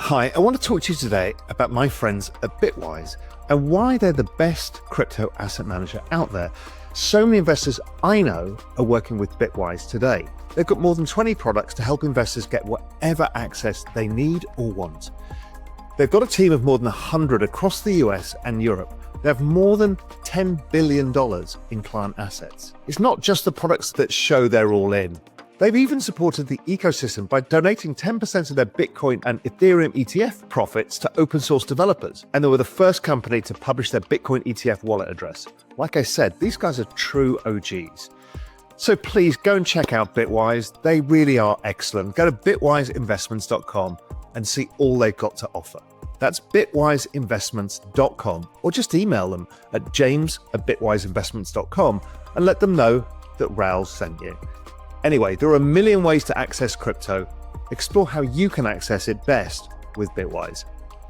Hi, I want to talk to you today about my friends at Bitwise and why they're the best crypto asset manager out there. So many investors I know are working with Bitwise today. They've got more than 20 products to help investors get whatever access they need or want. They've got a team of more than 100 across the US and Europe. They have more than $10 billion in client assets. It's not just the products that show they're all in. They've even supported the ecosystem by donating 10% of their Bitcoin and Ethereum ETF profits to open source developers. And they were the first company to publish their Bitcoin ETF wallet address. Like I said, these guys are true OGs. So please go and check out Bitwise. They really are excellent. Go to bitwiseinvestments.com and see all they've got to offer. That's bitwiseinvestments.com, or just email them at james@bitwiseinvestments.com and let them know that Raoul sent you. Anyway, there are a million ways to access crypto. Explore how you can access it best with Bitwise.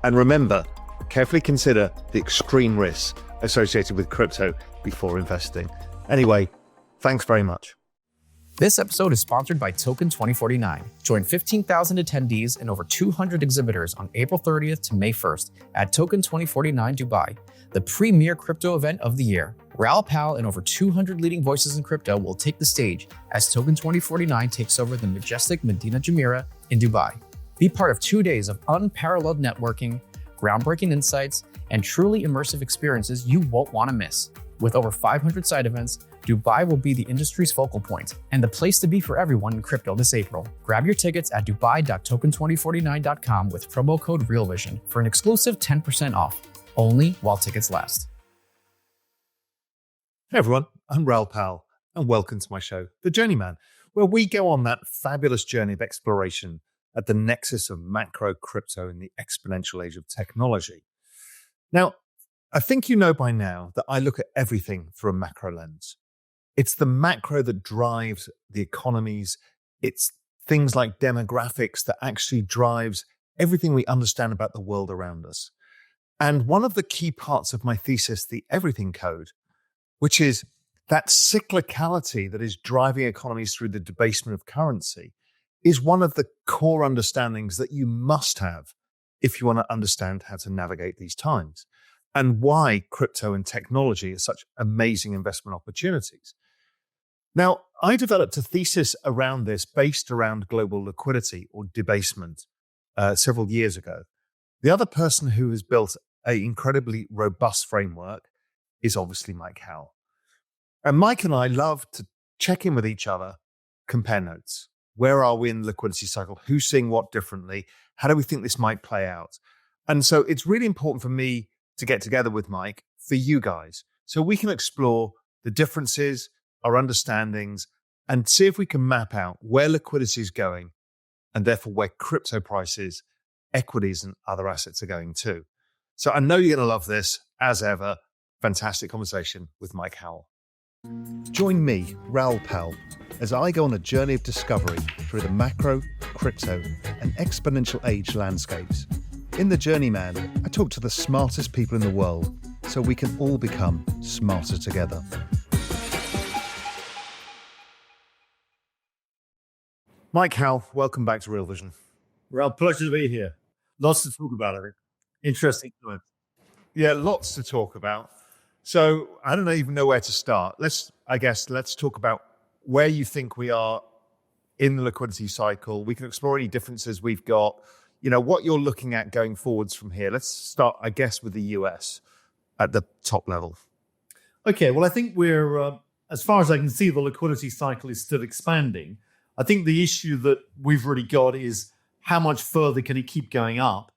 And remember, carefully consider the extreme risks associated with crypto before investing. Anyway, thanks very much. This episode is sponsored by Token 2049. Join 15,000 attendees and over 200 exhibitors on April 30th to May 1st at Token 2049 Dubai, the premier crypto event of the year. Raoul Pal and over 200 leading voices in crypto will take the stage as Token 2049 takes over the majestic Medina Jumeirah in Dubai. Be part of 2 days of unparalleled networking, groundbreaking insights, and truly immersive experiences you won't want to miss. With over 500 side events, Dubai will be the industry's focal point and the place to be for everyone in crypto this April. Grab your tickets at dubai.token2049.com with promo code REALVISION for an exclusive 10% off, only while tickets last. Hey everyone, I'm Raoul Pal, and welcome to my show, The Journeyman, where we go on that fabulous journey of exploration at the nexus of macro crypto in the exponential age of technology. Now, I think you know by now that I look at everything through a macro lens. It's the macro that drives the economies. It's things like demographics that actually drives everything we understand about the world around us. And one of the key parts of my thesis, the Everything Code, which is that cyclicality that is driving economies through the debasement of currency, is one of the core understandings that you must have if you want to understand how to navigate these times, and why crypto and technology are such amazing investment opportunities. Now, I developed a thesis around this based around global liquidity or debasement several years ago. The other person who has built an incredibly robust framework is obviously Mike Howell. And Mike and I love to check in with each other, compare notes. Where are we in the liquidity cycle? Who's seeing what differently? How do we think this might play out? And so it's really important for me to get together with Mike for you guys so we can explore the differences, our understandings, and see if we can map out where liquidity is going and therefore where crypto prices, equities, and other assets are going too. So I know you're going to love this, as ever. Fantastic conversation with Mike Howell. Join me, Raoul Pal, as I go on a journey of discovery through the macro, crypto, and exponential age landscapes. In The Journeyman, I talk to the smartest people in the world so we can all become smarter together. Mike Howell, welcome back to Real Vision. Raoul, pleasure to be here. Lots to talk about, I think. Interesting time. Yeah, lots to talk about. So I don't even know where to start. Let's talk about where you think we are in the liquidity cycle. We can explore any differences we've got, what you're looking at going forwards from here. Let's start, I guess, with the US at the top level. Okay, well, I think we're, as far as I can see, the liquidity cycle is still expanding. I think the issue that we've really got is how much further can it keep going up?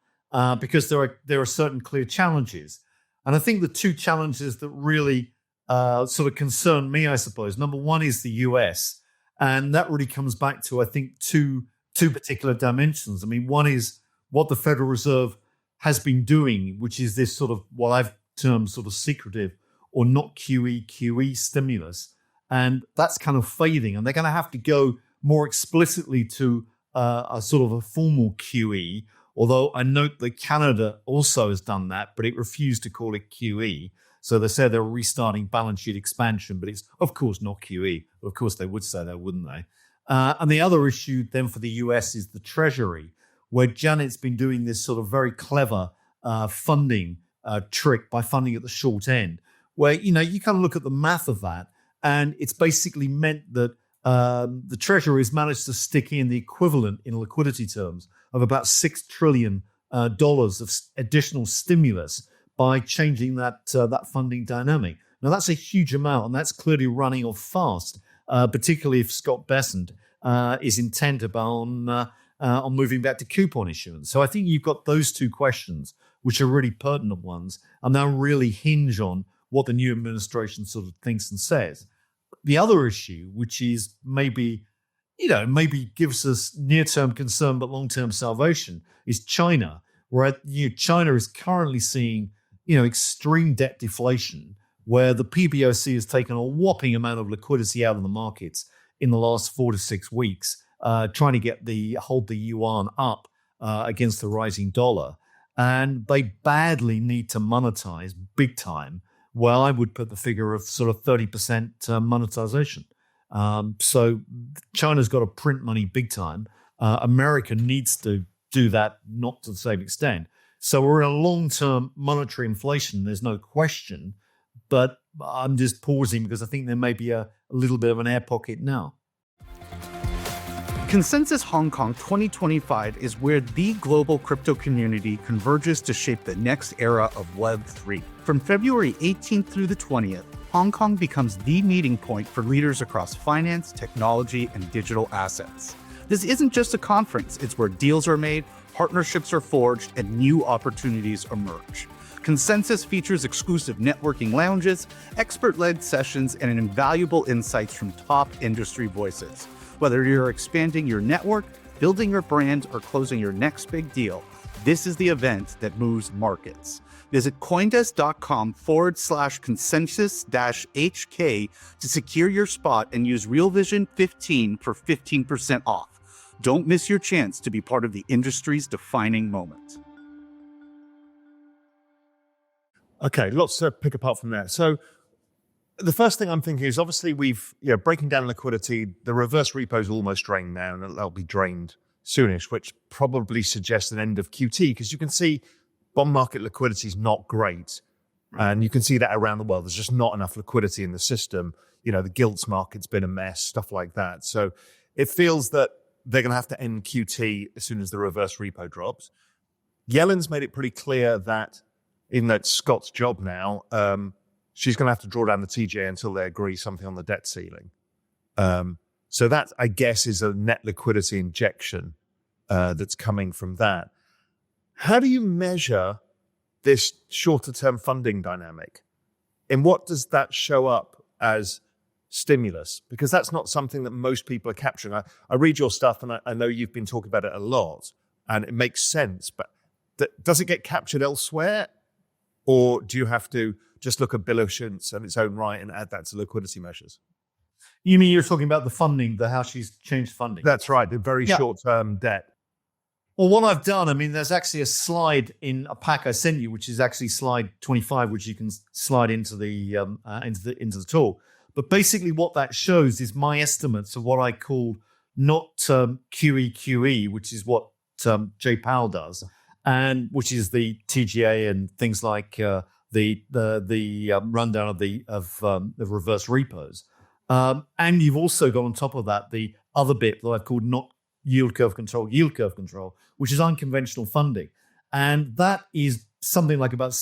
Because there are certain clear challenges. And I think the two challenges that really sort of concern me, I suppose, number one is the US. And that really comes back to, I think, two particular dimensions. I mean, one is what the Federal Reserve has been doing, which is this sort of what I've termed sort of secretive or not QE stimulus. And that's kind of fading. And they're going to have to go more explicitly to a sort of a formal QE, although I note that Canada also has done that, but it refused to call it QE. So they said they're restarting balance sheet expansion, but it's, of course, not QE. Of course, they would say that, wouldn't they? And the other issue then for the US is the Treasury, where Janet's been doing this sort of very clever funding trick by funding at the short end, where, you kind of look at the math of that, and it's basically meant that the Treasury has managed to stick in the equivalent in liquidity terms of about $6 trillion of additional stimulus by changing that funding dynamic. Now, that's a huge amount, and that's clearly running off fast, particularly if Scott Bessent is intent on moving back to coupon issuance. So I think you've got those two questions, which are really pertinent ones, and they'll really hinge on what the new administration sort of thinks and says. The other issue, which is maybe gives us near-term concern but long-term salvation, is China, where China is currently seeing extreme debt deflation, where the PBOC has taken a whopping amount of liquidity out of the markets in the last 4 to 6 weeks, trying to hold the yuan up against the rising dollar. And they badly need to monetize big time. Well, I would put the figure of sort of 30% monetization. So China's got to print money big time. America needs to do that, not to the same extent. So we're in a long-term monetary inflation, there's no question. But I'm just pausing because I think there may be a little bit of an air pocket now. Consensus Hong Kong 2025 is where the global crypto community converges to shape the next era of Web3. From February 18th through the 20th, Hong Kong becomes the meeting point for leaders across finance, technology, and digital assets. This isn't just a conference, it's where deals are made, partnerships are forged, and new opportunities emerge. Consensus features exclusive networking lounges, expert-led sessions, and invaluable insights from top industry voices. Whether you're expanding your network, building your brand, or closing your next big deal, this is the event that moves markets. Visit Coindesk.com/consensus-HK to secure your spot and use RealVision15 for 15% off. Don't miss your chance to be part of the industry's defining moment. Okay, lots to pick apart from there. So the first thing I'm thinking is obviously we've, breaking down liquidity, the reverse repo is almost drained now, and that'll be drained soonish, which probably suggests an end of QT, because you can see bond market liquidity is not great. And you can see that around the world. There's just not enough liquidity in the system. The gilts market's been a mess, stuff like that. So it feels that they're going to have to end QT as soon as the reverse repo drops. Yellen's made it pretty clear that, even though it's Scott's job now, she's going to have to draw down the TGA until they agree something on the debt ceiling. So that, I guess, is a net liquidity injection that's coming from that. How do you measure this shorter-term funding dynamic? In what does that show up as stimulus? Because that's not something that most people are capturing. I read your stuff, and I know you've been talking about it a lot, and it makes sense, but does it get captured elsewhere? Or do you have to just look at bill issuance in its own right and add that to liquidity measures? You mean you're talking about the funding, how she's changed funding? That's right, the very short-term debt. Well, what I've done, there's actually a slide in a pack I sent you, which is actually slide 25, which you can slide into the talk. But basically, what that shows is my estimates of what I call not QEQE, which is what Jay Powell does, and which is the TGA and things like the rundown of the reverse repos. And you've also got on top of that the other bit that I've called not yield curve control, which is unconventional funding. And that is something like about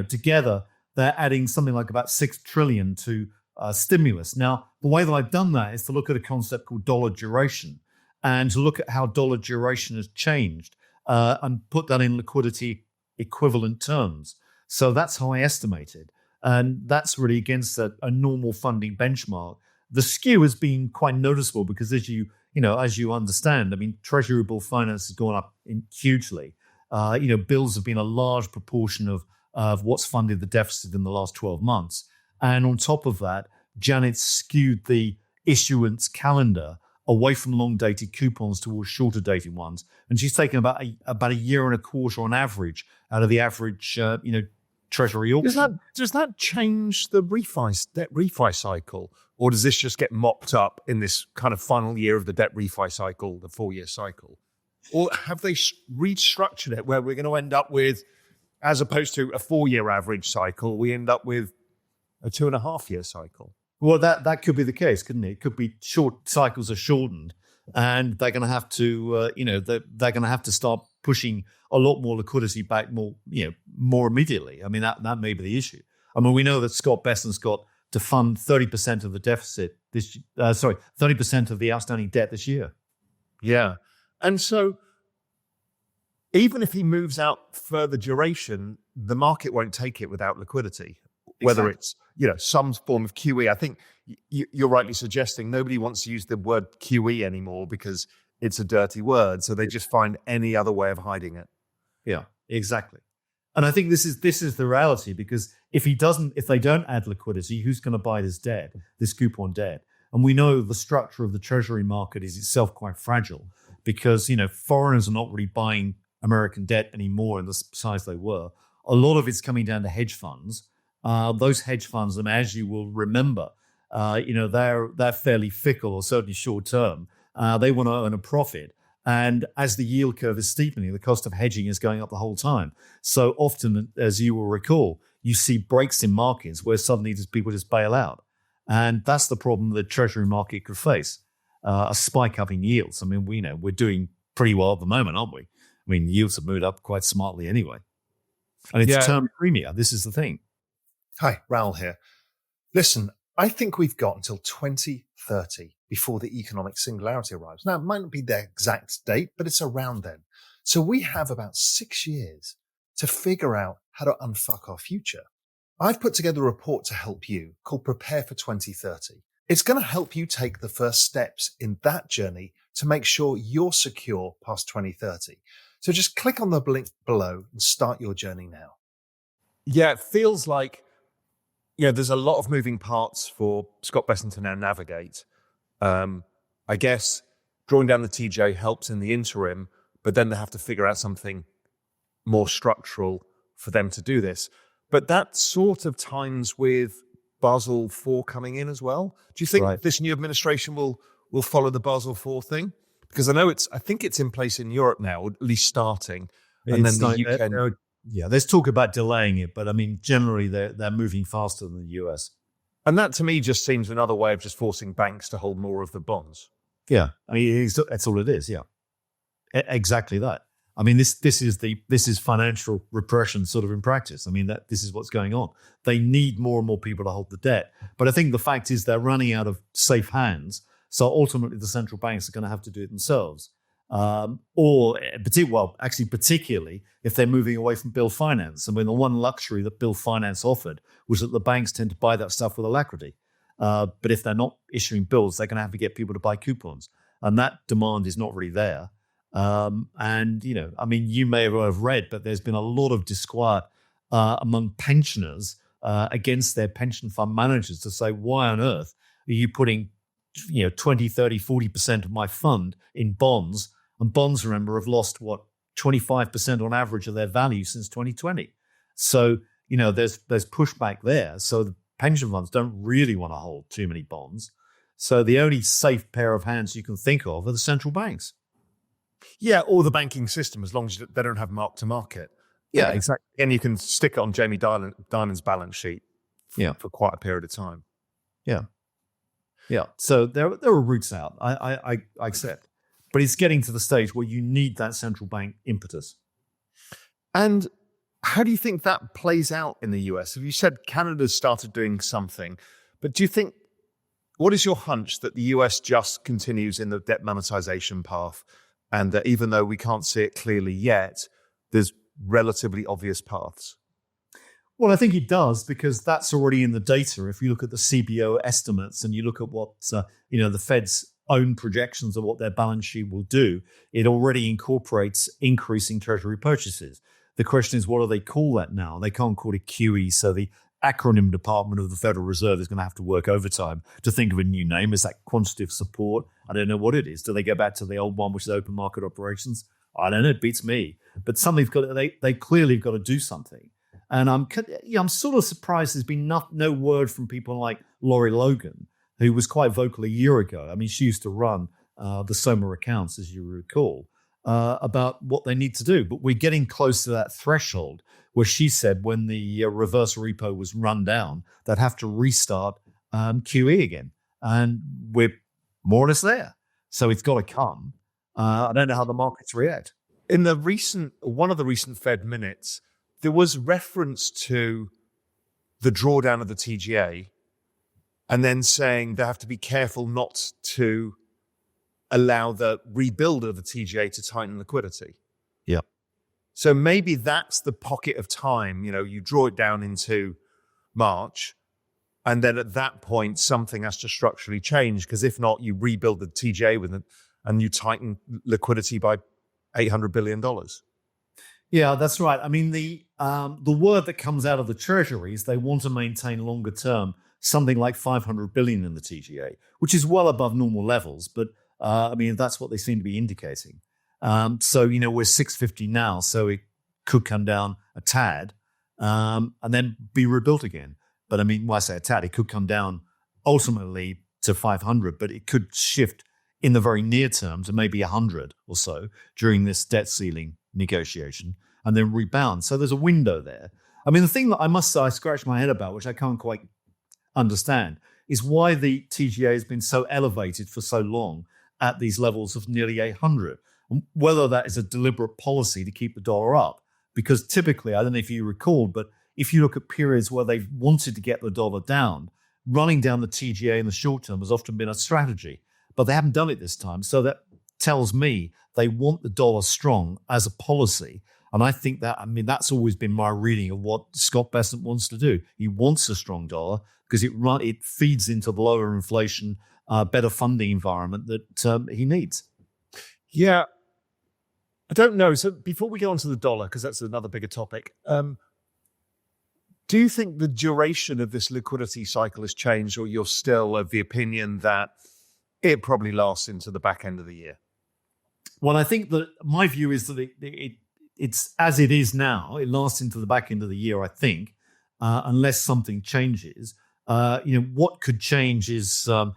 together, they're adding something like about 6 trillion to stimulus. Now, the way that I've done that is to look at a concept called dollar duration and to look at how dollar duration has changed and put that in liquidity equivalent terms. So that's how I estimate it. And that's really against a normal funding benchmark. The skew has been quite noticeable because as you understand, Treasury bill finance has gone up hugely. Bills have been a large proportion of what's funded the deficit in the last 12 months. And on top of that, Janet's skewed the issuance calendar away from long-dated coupons towards shorter-dated ones. And she's taken about a year and a quarter on average out of the average, Treasury auction. Does that change the debt refi cycle? Or does this just get mopped up in this kind of final year of the debt refi cycle, the 4-year cycle? Or have they restructured it where we're going to end up with, as opposed to a 4-year average cycle, we end up with a 2.5-year cycle? Well, that could be the case, couldn't it? It could be short cycles are shortened, and they're going to have to, they're going to have to start pushing a lot more liquidity back more immediately. I mean, that may be the issue. I mean, we know that Scott Bessent's got to fund 30% of the deficit 30% of the outstanding debt this year. Yeah. And so even if he moves out further duration, the market won't take it without liquidity, whether it's, some form of QE. I think you're rightly suggesting nobody wants to use the word QE anymore because it's a dirty word. So they just find any other way of hiding it. Yeah, exactly. And I think this is the reality, because if they don't add liquidity, who's going to buy this debt, this coupon debt? And we know the structure of the Treasury market is itself quite fragile, because foreigners are not really buying American debt anymore in the size they were. A lot of it's coming down to hedge funds. Those hedge funds, as you will remember, they're fairly fickle, or certainly short term. They want to earn a profit. And as the yield curve is steepening, the cost of hedging is going up the whole time. So often, as you will recall, you see breaks in markets where suddenly people just bail out. And that's the problem the Treasury market could face, a spike up in yields. I mean, we're doing pretty well at the moment, aren't we? I mean, yields have moved up quite smartly anyway. And it's term premia. This is the thing. Hi, Raoul here. Listen, I think we've got until 2030 before the economic singularity arrives. Now, it might not be the exact date, but it's around then. So we have about 6 years to figure out how to unfuck our future. I've put together a report to help you called Prepare for 2030. It's going to help you take the first steps in that journey to make sure you're secure past 2030. So just click on the link below and start your journey now. Yeah, it feels like there's a lot of moving parts for Scott Bessent to now navigate. I guess drawing down the TJ helps in the interim, but then they have to figure out something more structural for them to do this. But that sort of times with Basel IV coming in as well. Do you think this new administration will follow the Basel IV thing? Because I think it's in place in Europe now, or at least starting. And then the UK. Yeah, there's talk about delaying it, but I mean, generally they're moving faster than the US. And that to me just seems another way of just forcing banks to hold more of the bonds. Yeah, I mean, that's all it is. Yeah, exactly that. I mean, this is financial repression sort of in practice. I mean, this is what's going on. They need more and more people to hold the debt. But I think the fact is they're running out of safe hands. So ultimately the central banks are going to have to do it themselves. Particularly if they're moving away from bill finance. I mean, the one luxury that bill finance offered was that the banks tend to buy that stuff with alacrity. But if they're not issuing bills, they're going to have to get people to buy coupons. And that demand is not really there. You may have read, but there's been a lot of disquiet among pensioners against their pension fund managers to say, why on earth are you putting 20, 30, 40% of my fund in bonds? And bonds, remember, have lost 25% on average of their value since 2020. So, there's pushback there. So the pension funds don't really want to hold too many bonds. So the only safe pair of hands you can think of are the central banks. Yeah, or the banking system, as long as they don't have mark to market. Yeah, exactly. And you can stick it on Jamie Dimon's balance sheet for quite a period of time. Yeah. Yeah. So there are routes out. I accept. But it's getting to the stage where you need that central bank impetus. And how do you think that plays out in the US? Have you said Canada's started doing something, but do you think, what is your hunch that the US just continues in the debt monetization path, and that even though we can't see it clearly yet, there's relatively obvious paths? Well, I think it does, because that's already in the data. If you look at the CBO estimates and you look at what the Fed's own projections of what their balance sheet will do, it already incorporates increasing Treasury purchases. The question is, what do they call that now? They can't call it QE, so the acronym department of the Federal Reserve is going to have to work overtime to think of a new name. Is that quantitative support? I don't know what it is. Do they go back to the old one, which is open market operations? I don't know. It beats me. But they clearly have got to do something. And I'm sort of surprised there's been no word from people like Laurie Logan, who was quite vocal a year ago. I mean, she used to run the SOMA accounts, as you recall. about what they need to do. But we're getting close to that threshold where she said when the reverse repo was run down, they'd have to restart QE again. And we're more or less there. So it's got to come. I don't know how the markets react. In one of the recent Fed minutes, there was reference to the drawdown of the TGA and then saying they have to be careful not to allow the rebuild of the TGA to tighten liquidity. Yeah. So maybe that's the pocket of time. You draw it down into March, and then at that point, something has to structurally change, because if not, you rebuild the TGA with it and you tighten liquidity by $800 billion. Yeah, that's right. I mean, the word that comes out of the Treasuries, they want to maintain longer term something like 500 billion in the TGA, which is well above normal levels. But I mean, that's what they seem to be indicating. So, we're 650 now, so it could come down a tad and then be rebuilt again. But I mean, when I say a tad, it could come down ultimately to 500, but it could shift in the very near term to maybe 100 or so during this debt ceiling negotiation and then rebound. So there's a window there. I mean, the thing that I must say I scratch my head about, which I can't quite understand, is why the TGA has been so elevated for so long at these levels of nearly 800. Whether that is a deliberate policy to keep the dollar up, because typically, I don't know if you recall, but if you look at periods where they've wanted to get the dollar down, running down the TGA in the short term has often been a strategy, but they haven't done it this time. So that tells me they want the dollar strong as a policy. And I think that's always been my reading of what Scott Bessent wants to do. He wants a strong dollar because it feeds into the lower inflation, better funding environment that he needs. Yeah. I don't know. So before we go on to the dollar, because that's another bigger topic, do you think the duration of this liquidity cycle has changed, or you're still of the opinion that it probably lasts into the back end of the year? Well, I think that my view is that it's as it is now. It lasts into the back end of the year, I think, unless something changes. What could change is, the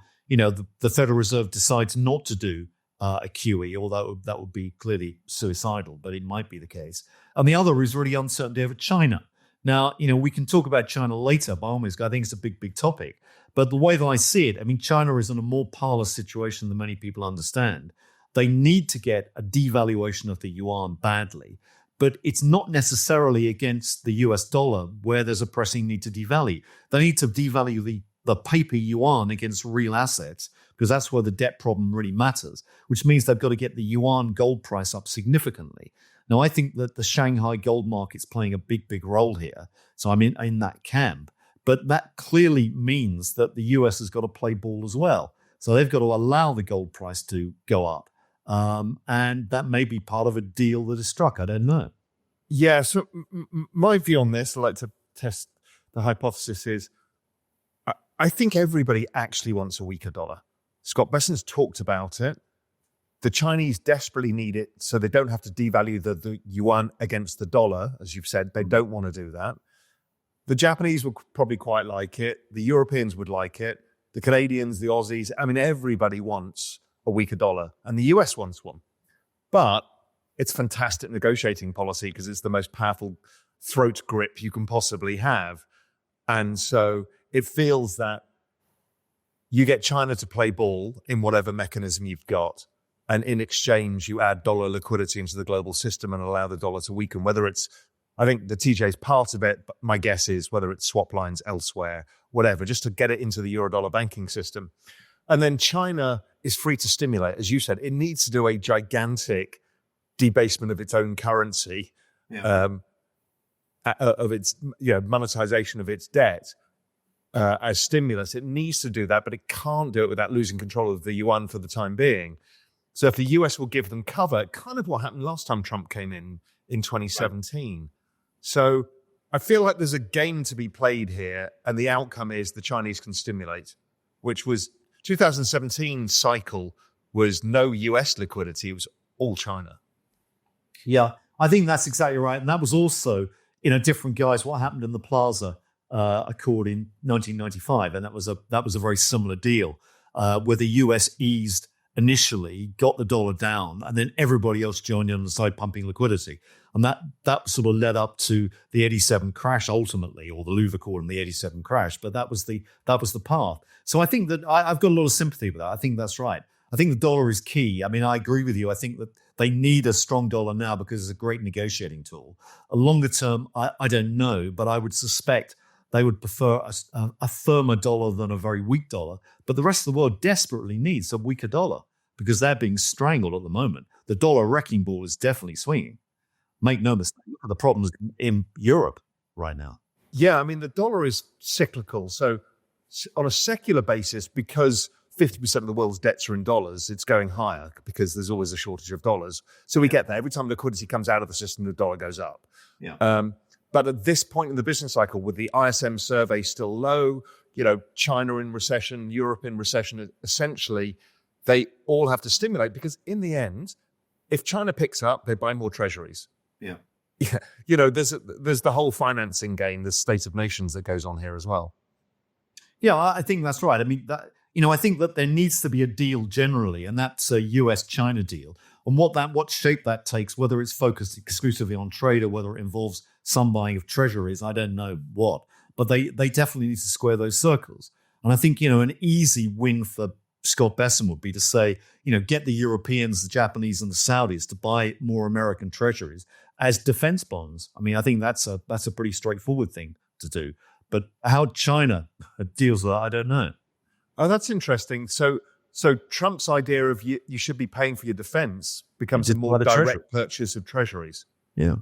Federal Reserve decides not to do a QE, although that would be clearly suicidal, but it might be the case. And the other is really uncertainty over China. Now, we can talk about China later, by all means. I think it's a big, big topic. But the way that I see it, I mean, China is in a more parlous situation than many people understand. They need to get a devaluation of the yuan badly, but it's not necessarily against the US dollar where there's a pressing need to devalue. They need to devalue the paper yuan against real assets, because that's where the debt problem really matters, which means they've got to get the yuan gold price up significantly. Now, I think that the Shanghai gold market's playing a big, big role here. So I'm in that camp. But that clearly means that the US has got to play ball as well. So they've got to allow the gold price to go up. And that may be part of a deal that is struck. I don't know. Yeah, so my view on this, I like to test the hypothesis, is I think everybody actually wants a weaker dollar. Scott Bessent's talked about it. The Chinese desperately need it so they don't have to devalue the yuan against the dollar. As you've said, they don't want to do that. The Japanese would probably quite like it. The Europeans would like it. The Canadians, the Aussies, everybody wants a weaker dollar, and the US wants one. But it's fantastic negotiating policy because it's the most powerful throat grip you can possibly have. And so it feels that you get China to play ball in whatever mechanism you've got, and in exchange, you add dollar liquidity into the global system and allow the dollar to weaken. Whether it's, I think the TJ is part of it, but my guess is whether it's swap lines elsewhere, whatever, just to get it into the euro-dollar banking system. And then China is free to stimulate. As you said, it needs to do a gigantic debasement of its own currency, of its monetization of its debt as stimulus. It needs to do that, but it can't do it without losing control of the yuan for the time being. So if the US will give them cover, kind of what happened last time Trump came in 2017. Right. So I feel like there's a game to be played here, and the outcome is the Chinese can stimulate, which was 2017 cycle was no US liquidity, it was all China. Yeah, I think that's exactly right. And that was also, different guise, what happened in the Plaza Accord in 1995. And that was a very similar deal where the US eased initially got the dollar down, and then everybody else joined in on the side pumping liquidity. And that sort of led up to the 87 crash ultimately, or the Louvre call and the 87 crash. But that was the path. So I think that I've got a lot of sympathy with that. I think that's right. I think the dollar is key. I mean, I agree with you. I think that they need a strong dollar now because it's a great negotiating tool. A longer term, I don't know, but I would suspect they would prefer a firmer dollar than a very weak dollar. But the rest of the world desperately needs a weaker dollar because they're being strangled at the moment. The dollar wrecking ball is definitely swinging. Make no mistake, look at the problems in Europe right now. Yeah, I mean, the dollar is cyclical. So on a secular basis, because 50% of the world's debts are in dollars, it's going higher because there's always a shortage of dollars. So we get that. Every time liquidity comes out of the system, the dollar goes up. Yeah. But at this point in the business cycle, with the ISM survey still low, China in recession, Europe in recession, essentially, they all have to stimulate because in the end, if China picks up, they buy more treasuries. Yeah. Yeah. There's the whole financing game, the state of nations that goes on here as well. Yeah, I think that's right. I mean, I think that there needs to be a deal generally, and that's a US-China deal. And what shape that takes, whether it's focused exclusively on trade or whether it involves some buying of treasuries, I don't know what. But they definitely need to square those circles. And I think, an easy win for Scott Besson would be to say, get the Europeans, the Japanese, and the Saudis to buy more American treasuries as defense bonds. I mean, I think that's a pretty straightforward thing to do. But how China deals with that, I don't know. Oh, that's interesting. So Trump's idea of you should be paying for your defense becomes a more direct purchase of treasuries. Yeah.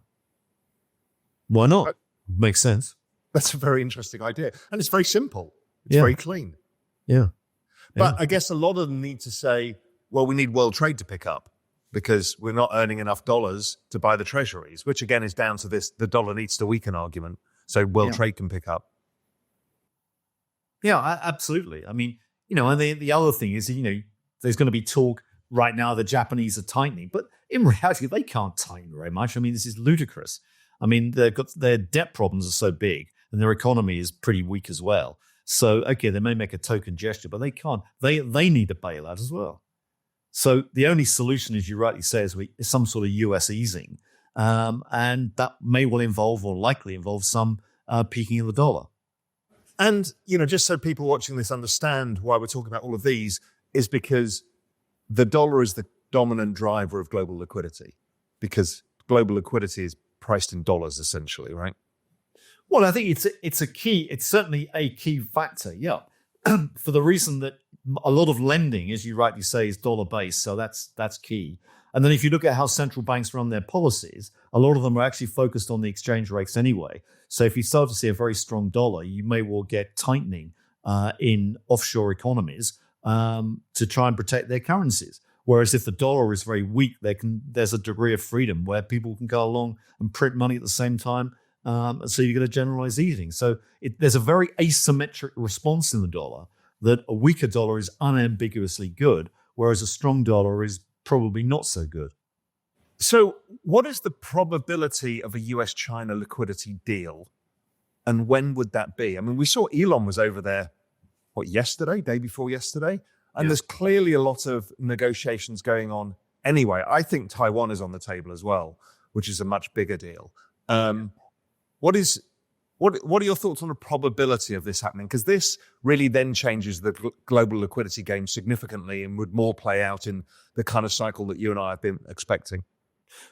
Why not? Makes sense. That's a very interesting idea. And it's very simple. It's very clean. Yeah. But I guess a lot of them need to say, well, we need world trade to pick up because we're not earning enough dollars to buy the treasuries, which again is down to the dollar needs to weaken argument. So world trade can pick up. Yeah, absolutely. I mean, and the other thing is, there's going to be talk right now the Japanese are tightening, but in reality, they can't tighten very much. I mean, this is ludicrous. I mean, their debt problems are so big and their economy is pretty weak as well. So, okay, they may make a token gesture, but they can't. They need a bailout as well. So the only solution, as you rightly say, is some sort of US easing. And that may well involve or likely involve some peaking of the dollar. And, just so people watching this understand why we're talking about all of these is because the dollar is the dominant driver of global liquidity because global liquidity is priced in dollars essentially, right? Well, I think it's certainly a key factor, yeah, for the reason that a lot of lending, as you rightly say, is dollar-based, so that's key. And then if you look at how central banks run their policies, a lot of them are actually focused on the exchange rates anyway. So if you start to see a very strong dollar, you may well get tightening in offshore economies to try and protect their currencies. Whereas if the dollar is very weak, there's a degree of freedom where people can go along and print money at the same time. So you get a generalized easing. So there's a very asymmetric response in the dollar that a weaker dollar is unambiguously good, whereas a strong dollar is probably not so good. So what is the probability of a US-China liquidity deal? And when would that be? I mean, we saw Elon was over there, yesterday, day before yesterday? And there's clearly a lot of negotiations going on anyway. I think Taiwan is on the table as well, which is a much bigger deal. What are your thoughts on the probability of this happening? Because this really then changes the global liquidity game significantly and would more play out in the kind of cycle that you and I have been expecting.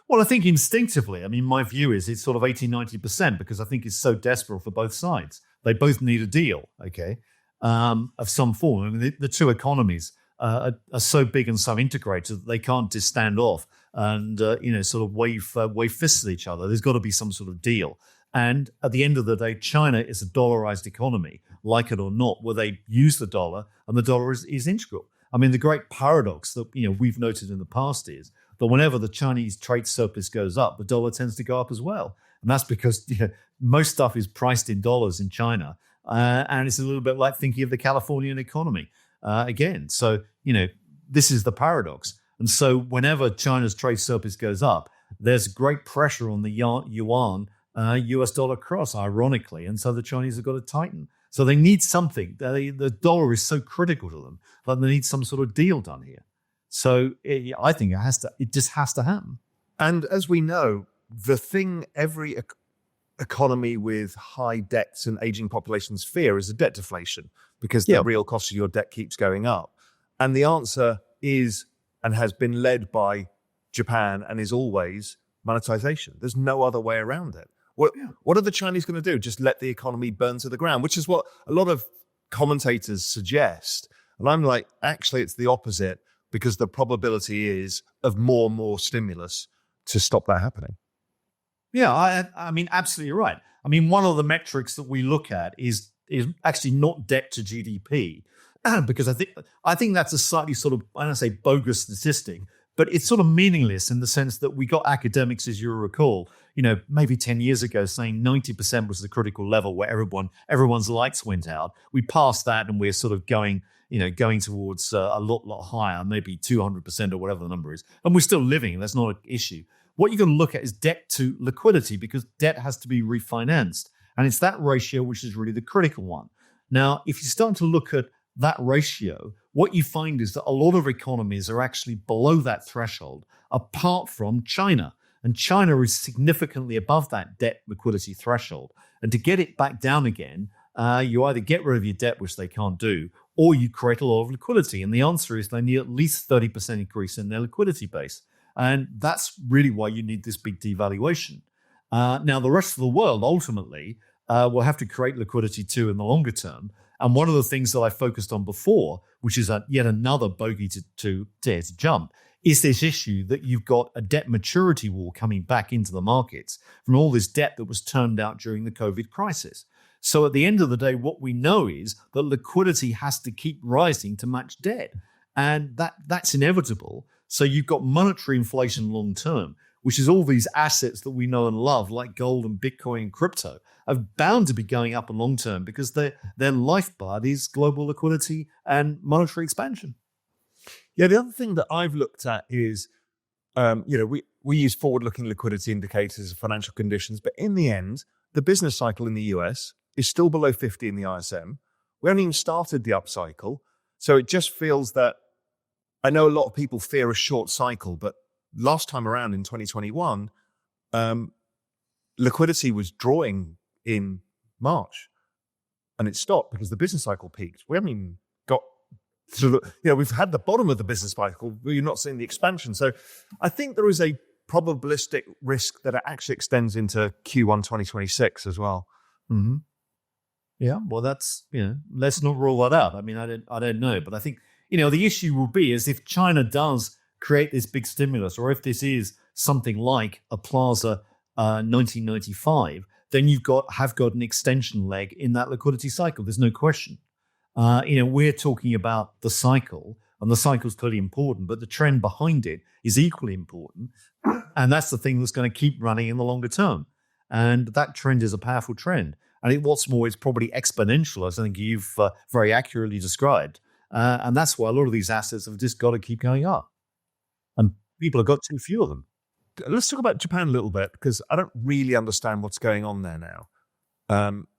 Well, I think instinctively, I mean, my view is it's sort of 80-90% because I think it's so desperate for both sides. They both need a deal, okay, of some form. I mean, the two economies are so big and so integrated that they can't just stand off and, sort of wave fists at each other. There's got to be some sort of deal. And at the end of the day, China is a dollarized economy, like it or not, where they use the dollar and the dollar is integral. I mean, the great paradox that we've noted in the past is that whenever the Chinese trade surplus goes up, the dollar tends to go up as well. And that's because most stuff is priced in dollars in China. And it's a little bit like thinking of the Californian economy again. So, this is the paradox. And so whenever China's trade surplus goes up, there's great pressure on the yuan US dollar cross, ironically. And so the Chinese have got to tighten. So they need something. The dollar is so critical to them that they need some sort of deal done here. So I think it just has to happen. And as we know, the thing every economy with high debts and aging populations fear is a debt deflation, because the real cost of your debt keeps going up. And the answer is, and has been led by Japan, and is always monetization. There's no other way around it. What are the Chinese going to do? Just let the economy burn to the ground, which is what a lot of commentators suggest. And I'm like, actually, it's the opposite, because the probability is of more and more stimulus to stop that happening. Yeah, I mean, absolutely right. I mean, one of the metrics that we look at is actually not debt to GDP, because I think that's a slightly sort of, I don't say bogus statistic, but it's sort of meaningless in the sense that we got academics, as you recall, maybe 10 years ago, saying 90% was the critical level where everyone's lights went out. We passed that, and we're sort of going towards a lot higher, maybe 200% or whatever the number is, and we're still living. That's not an issue. What you're going to look at is debt to liquidity, because debt has to be refinanced. And it's that ratio which is really the critical one. Now, if you start to look at that ratio, what you find is that a lot of economies are actually below that threshold, apart from China. And China is significantly above that debt liquidity threshold. And to get it back down again, you either get rid of your debt, which they can't do, or you create a lot of liquidity. And the answer is they need at least 30% increase in their liquidity base. And that's really why you need this big devaluation. Now, the rest of the world ultimately will have to create liquidity too in the longer term. And one of the things that I focused on before, which is yet another bogey to jump, is this issue that you've got a debt maturity wall coming back into the markets from all this debt that was turned out during the COVID crisis. So at the end of the day, what we know is that liquidity has to keep rising to match debt. And that's inevitable. So you've got monetary inflation long term, which is all these assets that we know and love, like gold and Bitcoin and crypto, are bound to be going up in long term, because their lifeblood is global liquidity and monetary expansion. Yeah, the other thing that I've looked at is, we use forward-looking liquidity indicators of financial conditions, but in the end, the business cycle in the US is still below 50 in the ISM. We haven't even started the upcycle. So it just feels that, I know a lot of people fear a short cycle, but last time around in 2021, liquidity was drawing in March, and it stopped because the business cycle peaked. We haven't even got to, we've had the bottom of the business cycle, but you're not seeing the expansion. So I think there is a probabilistic risk that it actually extends into Q1 2026 as well. Mm-hmm. Yeah, well, that's, let's not rule that out. I mean, I don't know, but I think, the issue will be is if China does create this big stimulus, or if this is something like a Plaza 1995, then you've got an extension leg in that liquidity cycle. There's no question. We're talking about the cycle, and the cycle is clearly important, but the trend behind it is equally important. And that's the thing that's going to keep running in the longer term. And that trend is a powerful trend. And what's more, it's probably exponential, as I think you've very accurately described. And that's why a lot of these assets have just got to keep going up. And people have got too few of them. Let's talk about Japan a little bit, because I don't really understand what's going on there now.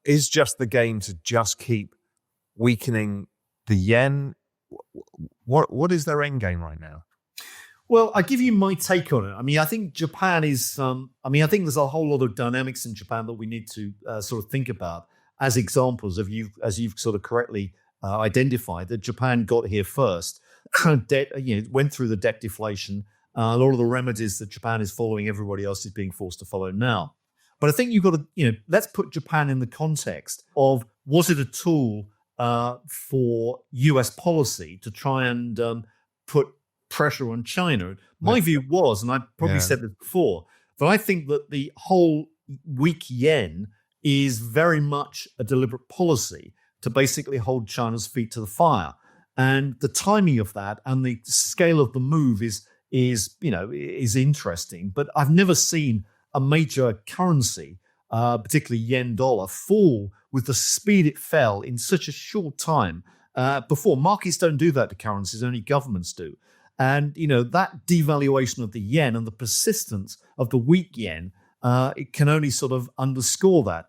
Is just the game to just keep weakening the yen? What is their end game right now? Well, I give you my take on it. I mean, I think Japan is. I think there's a whole lot of dynamics in Japan that we need to sort of think about as examples of as you've sort of correctly identified that Japan got here first. Debt, went through the debt deflation. A lot of the remedies that Japan is following, everybody else is being forced to follow now. But I think you've got to, let's put Japan in the context of, was it a tool for US policy to try and put pressure on China? My view was, and I probably said this before, but I think that the whole weak yen is very much a deliberate policy to basically hold China's feet to the fire. And the timing of that and the scale of the move is interesting. But I've never seen a major currency, particularly yen dollar, fall with the speed it fell in such a short time before. Markets don't do that to currencies, only governments do. And, that devaluation of the yen and the persistence of the weak yen, it can only sort of underscore that.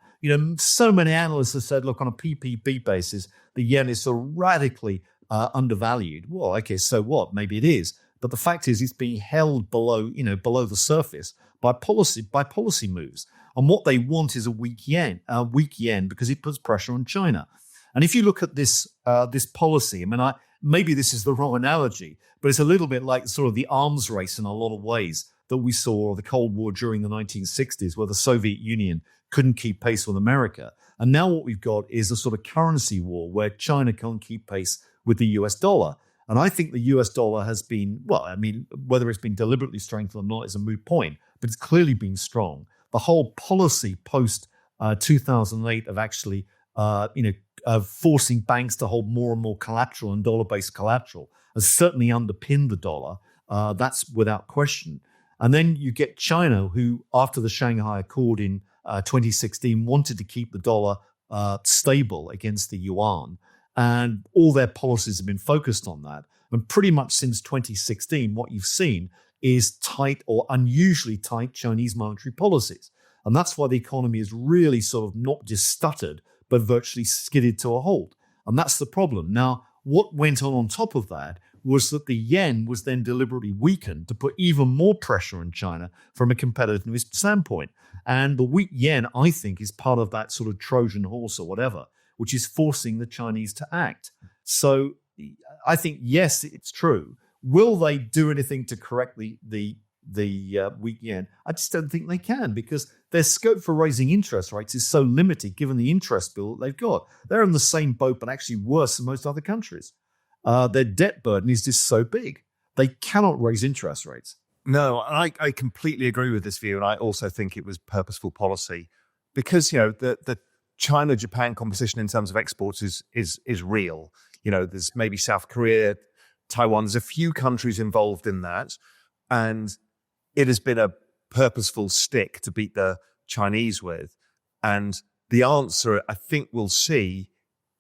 So many analysts have said, look, on a PPP basis, the yen is so radically undervalued. Well, okay, so what? Maybe it is. But the fact is, it's being held below the surface by policy moves. And what they want is a weak yen because it puts pressure on China. And if you look at this policy, I mean, maybe this is the wrong analogy, but it's a little bit like sort of the arms race in a lot of ways that we saw the Cold War during the 1960s, where the Soviet Union couldn't keep pace with America. And now what we've got is a sort of currency war where China can't keep pace with the US dollar. And I think the US dollar has been, well, I mean, whether it's been deliberately strengthened or not is a moot point, but it's clearly been strong. The whole policy post 2008 of actually, forcing banks to hold more and more collateral and dollar-based collateral has certainly underpinned the dollar. That's without question. And then you get China, who, after the Shanghai Accord in 2016, wanted to keep the dollar stable against the yuan. And all their policies have been focused on that. And pretty much since 2016, what you've seen is tight or unusually tight Chinese monetary policies. And that's why the economy is really sort of not just stuttered, but virtually skidded to a halt. And that's the problem. Now, what went on top of that was that the yen was then deliberately weakened to put even more pressure on China from a competitiveness standpoint. And the weak yen, I think, is part of that sort of Trojan horse or whatever, which is forcing the Chinese to act. So I think, yes, it's true. Will they do anything to correct the weak yen? I just don't think they can, because their scope for raising interest rates is so limited given the interest bill that they've got. They're in the same boat, but actually worse than most other countries. Their debt burden is just so big. They cannot raise interest rates. No, I completely agree with this view. And I also think it was purposeful policy because, the China-Japan competition in terms of exports is real. There's maybe South Korea, Taiwan, there's a few countries involved in that. And it has been a purposeful stick to beat the Chinese with. And the answer, I think we'll see,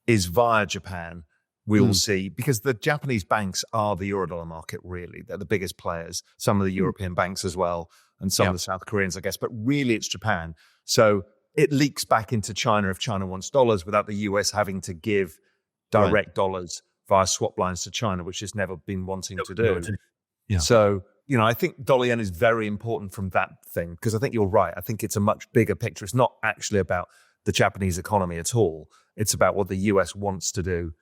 is via Japan. We'll see, because the Japanese banks are the Eurodollar market, really. They're the biggest players, some of the European banks as well, and some of the South Koreans, I guess. But really, it's Japan. So it leaks back into China if China wants dollars without the US having to give direct dollars via swap lines to China, which it's never been wanting to do. Yeah. So, I think dollar yen is very important from that thing, because I think you're right. I think it's a much bigger picture. It's not actually about the Japanese economy at all. It's about what the US wants to do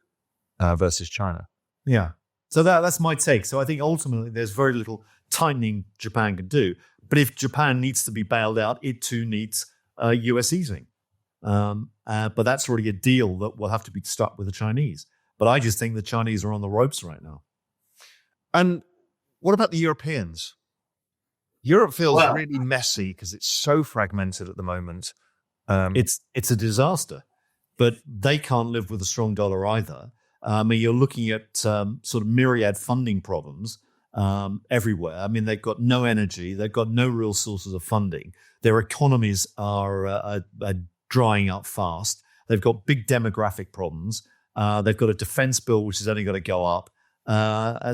versus China. Yeah. So that's my take. So I think ultimately there's very little tightening Japan can do. But if Japan needs to be bailed out, it too needs US easing. But that's already a deal that will have to be struck with the Chinese. But I just think the Chinese are on the ropes right now. And what about the Europeans? Europe feels really messy because it's so fragmented at the moment. It's a disaster. But they can't live with a strong dollar either. You're looking at sort of myriad funding problems everywhere. I mean, they've got no energy. They've got no real sources of funding. Their economies are drying up fast. They've got big demographic problems. They've got a defense bill, which is only going to go up.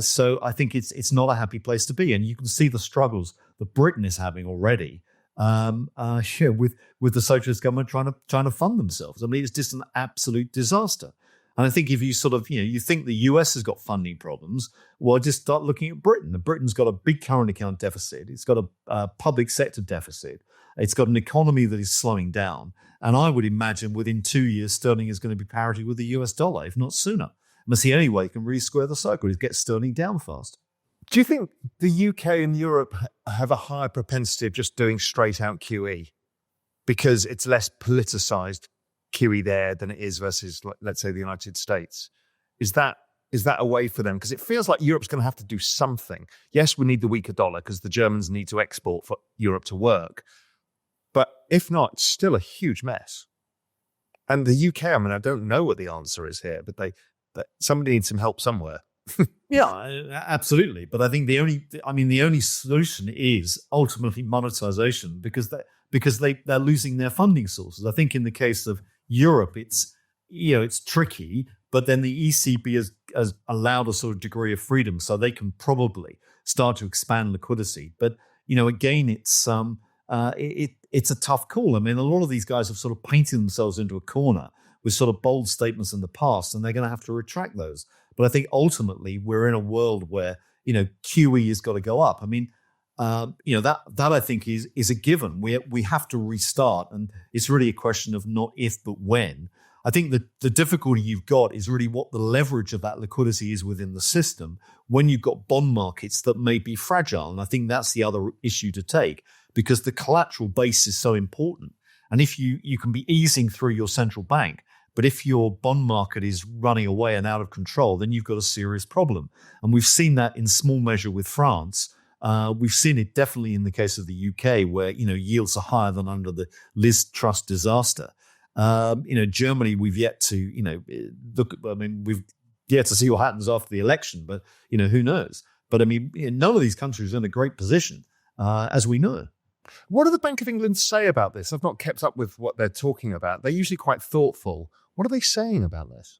So I think it's not a happy place to be. And you can see the struggles that Britain is having already with the socialist government trying to fund themselves. I mean, it's just an absolute disaster. And I think if you sort of, you think the US has got funding problems, well, just start looking at Britain. Britain's got a big current account deficit. It's got a public sector deficit. It's got an economy that is slowing down. And I would imagine within 2 years, sterling is going to be parity with the US dollar, if not sooner. And that's the only way you can really square the circle is get sterling down fast. Do you think the UK and Europe have a higher propensity of just doing straight out QE because it's less politicized QE there than it is versus, let's say, the United States? Is that a way for them? Because it feels like Europe's going to have to do something. Yes, we need the weaker dollar because the Germans need to export for Europe to work. But if not, it's still a huge mess. And the UK, I mean, I don't know what the answer is here, but somebody needs some help somewhere. Yeah, absolutely. But I think the only solution is ultimately monetization because they're losing their funding sources. I think in the case of Europe, it's tricky, but then the ECB has allowed a sort of degree of freedom, so they can probably start to expand liquidity. But again, it's a tough call. I mean, a lot of these guys have sort of painted themselves into a corner with sort of bold statements in the past, and they're going to have to retract those. But I think ultimately we're in a world where QE has got to go up. I mean, that I think is a given. We have to restart, and it's really a question of not if but when. I think that the difficulty you've got is really what the leverage of that liquidity is within the system when you've got bond markets that may be fragile. And I think that's the other issue to take, because the collateral base is so important. And if you can be easing through your central bank, but if your bond market is running away and out of control, then you've got a serious problem. And we've seen that in small measure with France. We've seen it definitely in the case of the UK, where yields are higher than under the Liz Truss disaster. Germany, we've yet to look. I mean, we've yet to see what happens after the election, but who knows? But I mean, none of these countries are in a great position, as we know. What do the Bank of England say about this? I've not kept up with what they're talking about. They're usually quite thoughtful. What are they saying about this?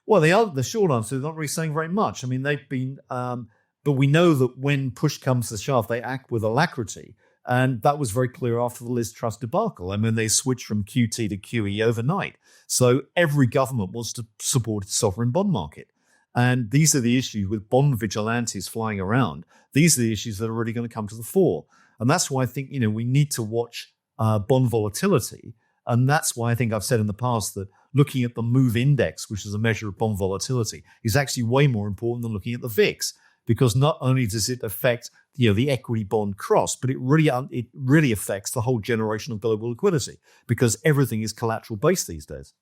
Well, the short answer is not really saying very much. I mean, they've been, but we know that when push comes to shove, they act with alacrity. And that was very clear after the Liz Truss debacle. I mean, they switched from QT to QE overnight. So every government wants to support its sovereign bond market. And these are the issues with bond vigilantes flying around. These are the issues that are really going to come to the fore. And that's why I think, we need to watch bond volatility. And that's why I think I've said in the past that looking at the MOVE index, which is a measure of bond volatility, is actually way more important than looking at the VIX. Because not only does it affect the equity bond cross, but it really affects the whole generation of global liquidity, because everything is collateral based these days.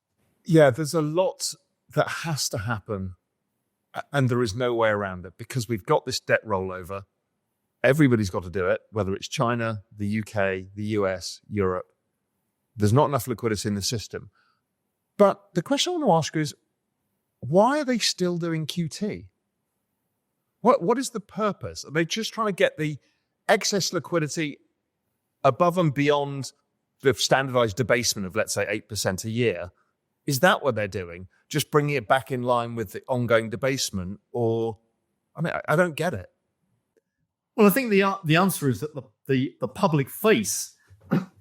Yeah, there's a lot that has to happen, and there is no way around it, because we've got this debt rollover. Everybody's got to do it, whether it's China, the UK, the US, Europe. There's not enough liquidity in the system. But the question I want to ask is, why are they still doing QT? What is the purpose? Are they just trying to get the excess liquidity above and beyond the standardized debasement of, let's say, 8% a year? Is that what they're doing? Just bringing it back in line with the ongoing debasement? Or, I don't get it. Well, I think the answer is that the public face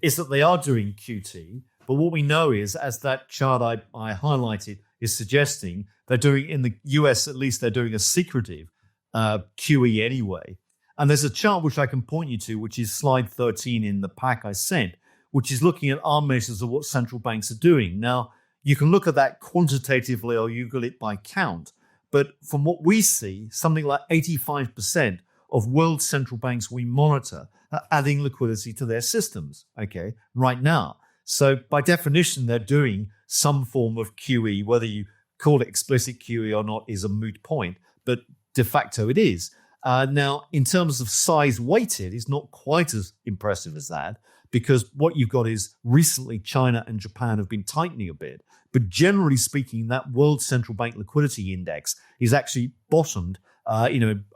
is that they are doing QT. But what we know is, as that chart I highlighted is suggesting, they're doing, in the US at least, they're doing a secretive QE anyway. And there's a chart which I can point you to, which is slide 13 in the pack I sent, which is looking at our measures of what central banks are doing. Now, you can look at that quantitatively or you get it by count. But from what we see, something like 85% of world central banks we monitor are adding liquidity to their systems, right now. So by definition, they're doing some form of QE. Whether you call it explicit QE or not is a moot point, but de facto it is. Now, in terms of size weighted, it's not quite as impressive as that, because what you've got is recently China and Japan have been tightening a bit. But generally speaking, that World Central Bank Liquidity Index is actually bottomed,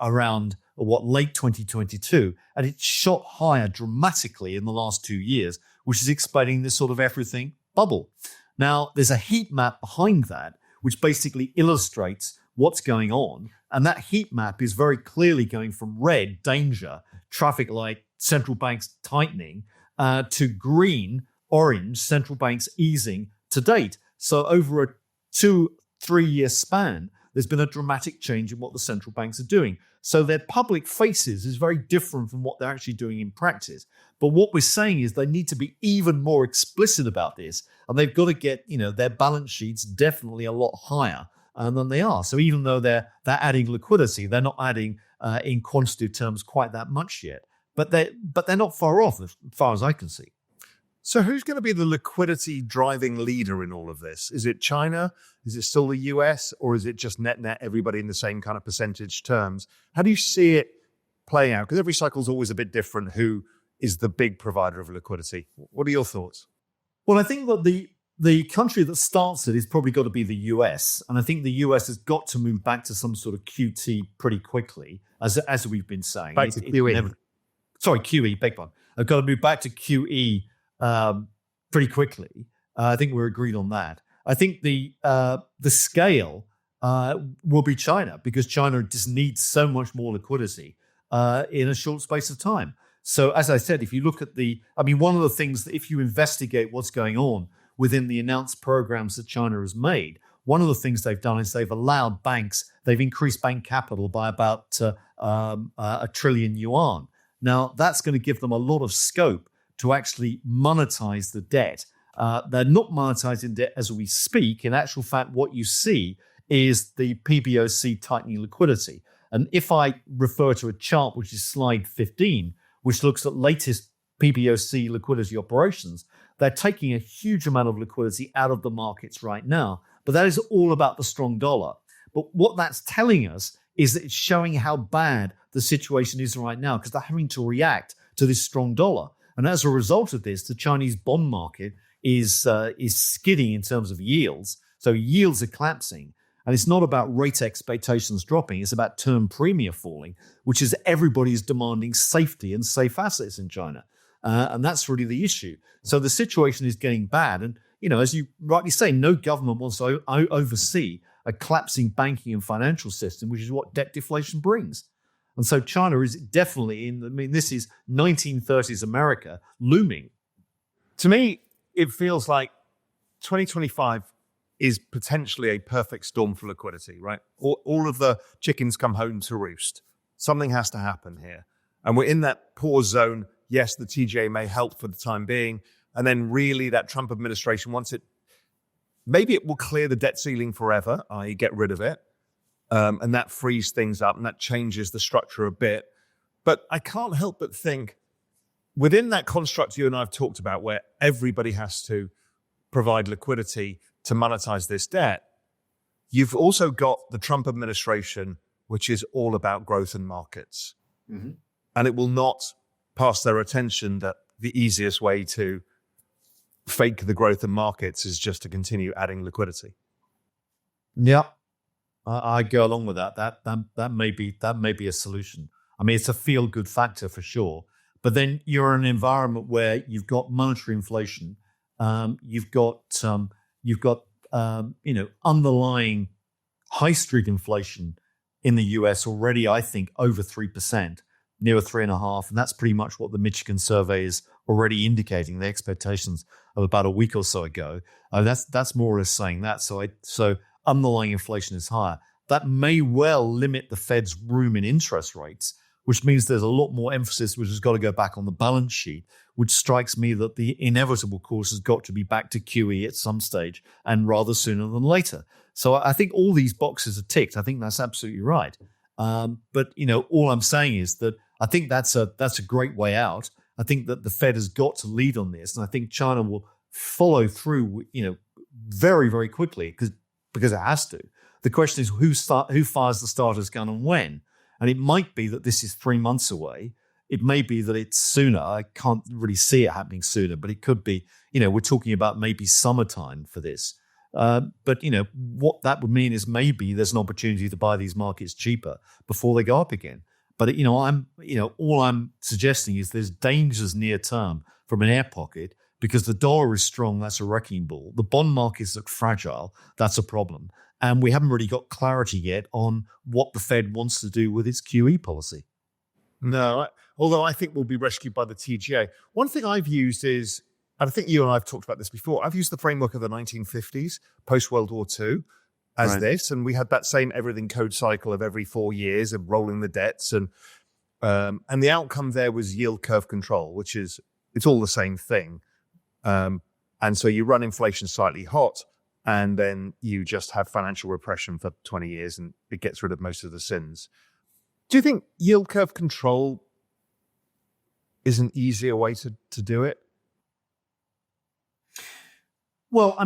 around late 2022, and it shot higher dramatically in the last 2 years, which is explaining this sort of everything bubble. Now, there's a heat map behind that, which basically illustrates what's going on. And that heat map is very clearly going from red, danger, traffic light, central banks tightening, to green, orange, central banks easing to date. So over a 2-3 year span, there's been a dramatic change in what the central banks are doing. So their public faces is very different from what they're actually doing in practice. But what we're saying is they need to be even more explicit about this, and they've got to get their balance sheets definitely a lot higher than they are. So even though they're adding liquidity, they're not adding in quantitative terms quite that much yet. But they're not far off, as far as I can see. So who's going to be the liquidity driving leader in all of this? Is it China? Is it still the US? Or is it just net everybody in the same kind of percentage terms? How do you see it play out? Because every cycle is always a bit different. Who is the big provider of liquidity? What are your thoughts? Well, I think that the country that starts it is probably got to be the US. And I think the US has got to move back to some sort of QT pretty quickly, as we've been saying. Back to QE. QE, beg pardon. I've got to move back to QE pretty quickly. I think we're agreed on that. I think the scale will be China, because China just needs so much more liquidity in a short space of time. So as I said, if you look at one of the things that if you investigate what's going on within the announced programs that China has made, one of the things they've done is they've increased bank capital by about a trillion yuan. Now, that's going to give them a lot of scope to actually monetize the debt. They're not monetizing debt as we speak. In actual fact, what you see is the PBOC tightening liquidity. And if I refer to a chart, which is slide 15, which looks at latest PBOC liquidity operations, they're taking a huge amount of liquidity out of the markets right now. But that is all about the strong dollar. But what that's telling us is that it's showing how bad the situation is right now, because they're having to react to this strong dollar. And as a result of this, the Chinese bond market is skidding in terms of yields. So yields are collapsing. And it's not about rate expectations dropping. It's about term premium falling, which is everybody is demanding safety and safe assets in China. And that's really the issue. So the situation is getting bad. And, as you rightly say, no government wants to oversee a collapsing banking and financial system, which is what debt deflation brings. And so China is definitely this is 1930s America looming. To me, it feels like 2025 is potentially a perfect storm for liquidity, right? All of the chickens come home to roost. Something has to happen here. And we're in that pause zone. Yes, the TGA may help for the time being. And then really that Trump administration maybe it will clear the debt ceiling forever, i.e. get rid of it. And that frees things up and that changes the structure a bit. But I can't help but think within that construct you and I have talked about, where everybody has to provide liquidity to monetize this debt, you've also got the Trump administration, which is all about growth in markets. Mm-hmm. And it will not pass their attention that the easiest way to fake the growth in markets is just to continue adding liquidity. Yeah, I go along with that. That may be a solution. I mean, it's a feel-good factor for sure. But then you're in an environment where you've got monetary inflation, you've got underlying high street inflation in the US already, I think, over 3%, near 3.5%. And that's pretty much what the Michigan survey is already indicating, the expectations of about a week or so ago. That's more or less saying that. So underlying inflation is higher. That may well limit the Fed's room in interest rates, which means there's a lot more emphasis which has got to go back on the balance sheet, which strikes me that the inevitable course has got to be back to QE at some stage, and rather sooner than later. So I think all these boxes are ticked. I think that's absolutely right. But all I'm saying is that I think that's a great way out. I think that the Fed has got to lead on this, and I think China will follow through, very, very quickly because it has to. The question is who fires the starter's gun and when. And it might be that this is 3 months away. It may be that it's sooner. I can't really see it happening sooner, but it could be, we're talking about maybe summertime for this. But what that would mean is maybe there's an opportunity to buy these markets cheaper before they go up again. But, all I'm suggesting is there's dangers near term from an air pocket because the dollar is strong. That's a wrecking ball. The bond markets look fragile. That's a problem. And we haven't really got clarity yet on what the Fed wants to do with its QE policy. No, although I think we'll be rescued by the TGA. One thing I've used is, and I think you and I have talked about this before, I've used the framework of the 1950s, post-World War II, as right. This. And we had that same everything code cycle of every 4 years of rolling the debts. And the outcome there was yield curve control, which is, it's all the same thing. And so you run inflation slightly hot, and then you just have financial repression for 20 years and it gets rid of most of the sins. Do you think yield curve control is an easier way to do it? Well,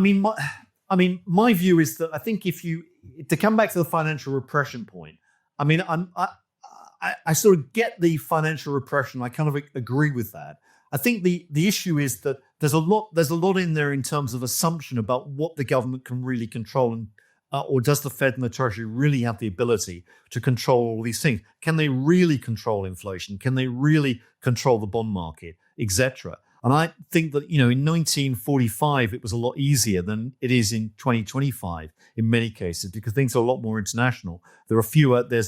my view is that I think to come back to the financial repression point, I sort of get the financial repression. I kind of agree with that. I think the issue is that there's a lot in there in terms of assumption about what the government can really control, and or does the Fed and the Treasury really have the ability to control all these things? Can they really control inflation? Can they really control the bond market, etc.? And I think that, in 1945, it was a lot easier than it is in 2025 in many cases because things are a lot more international. There are fewer, there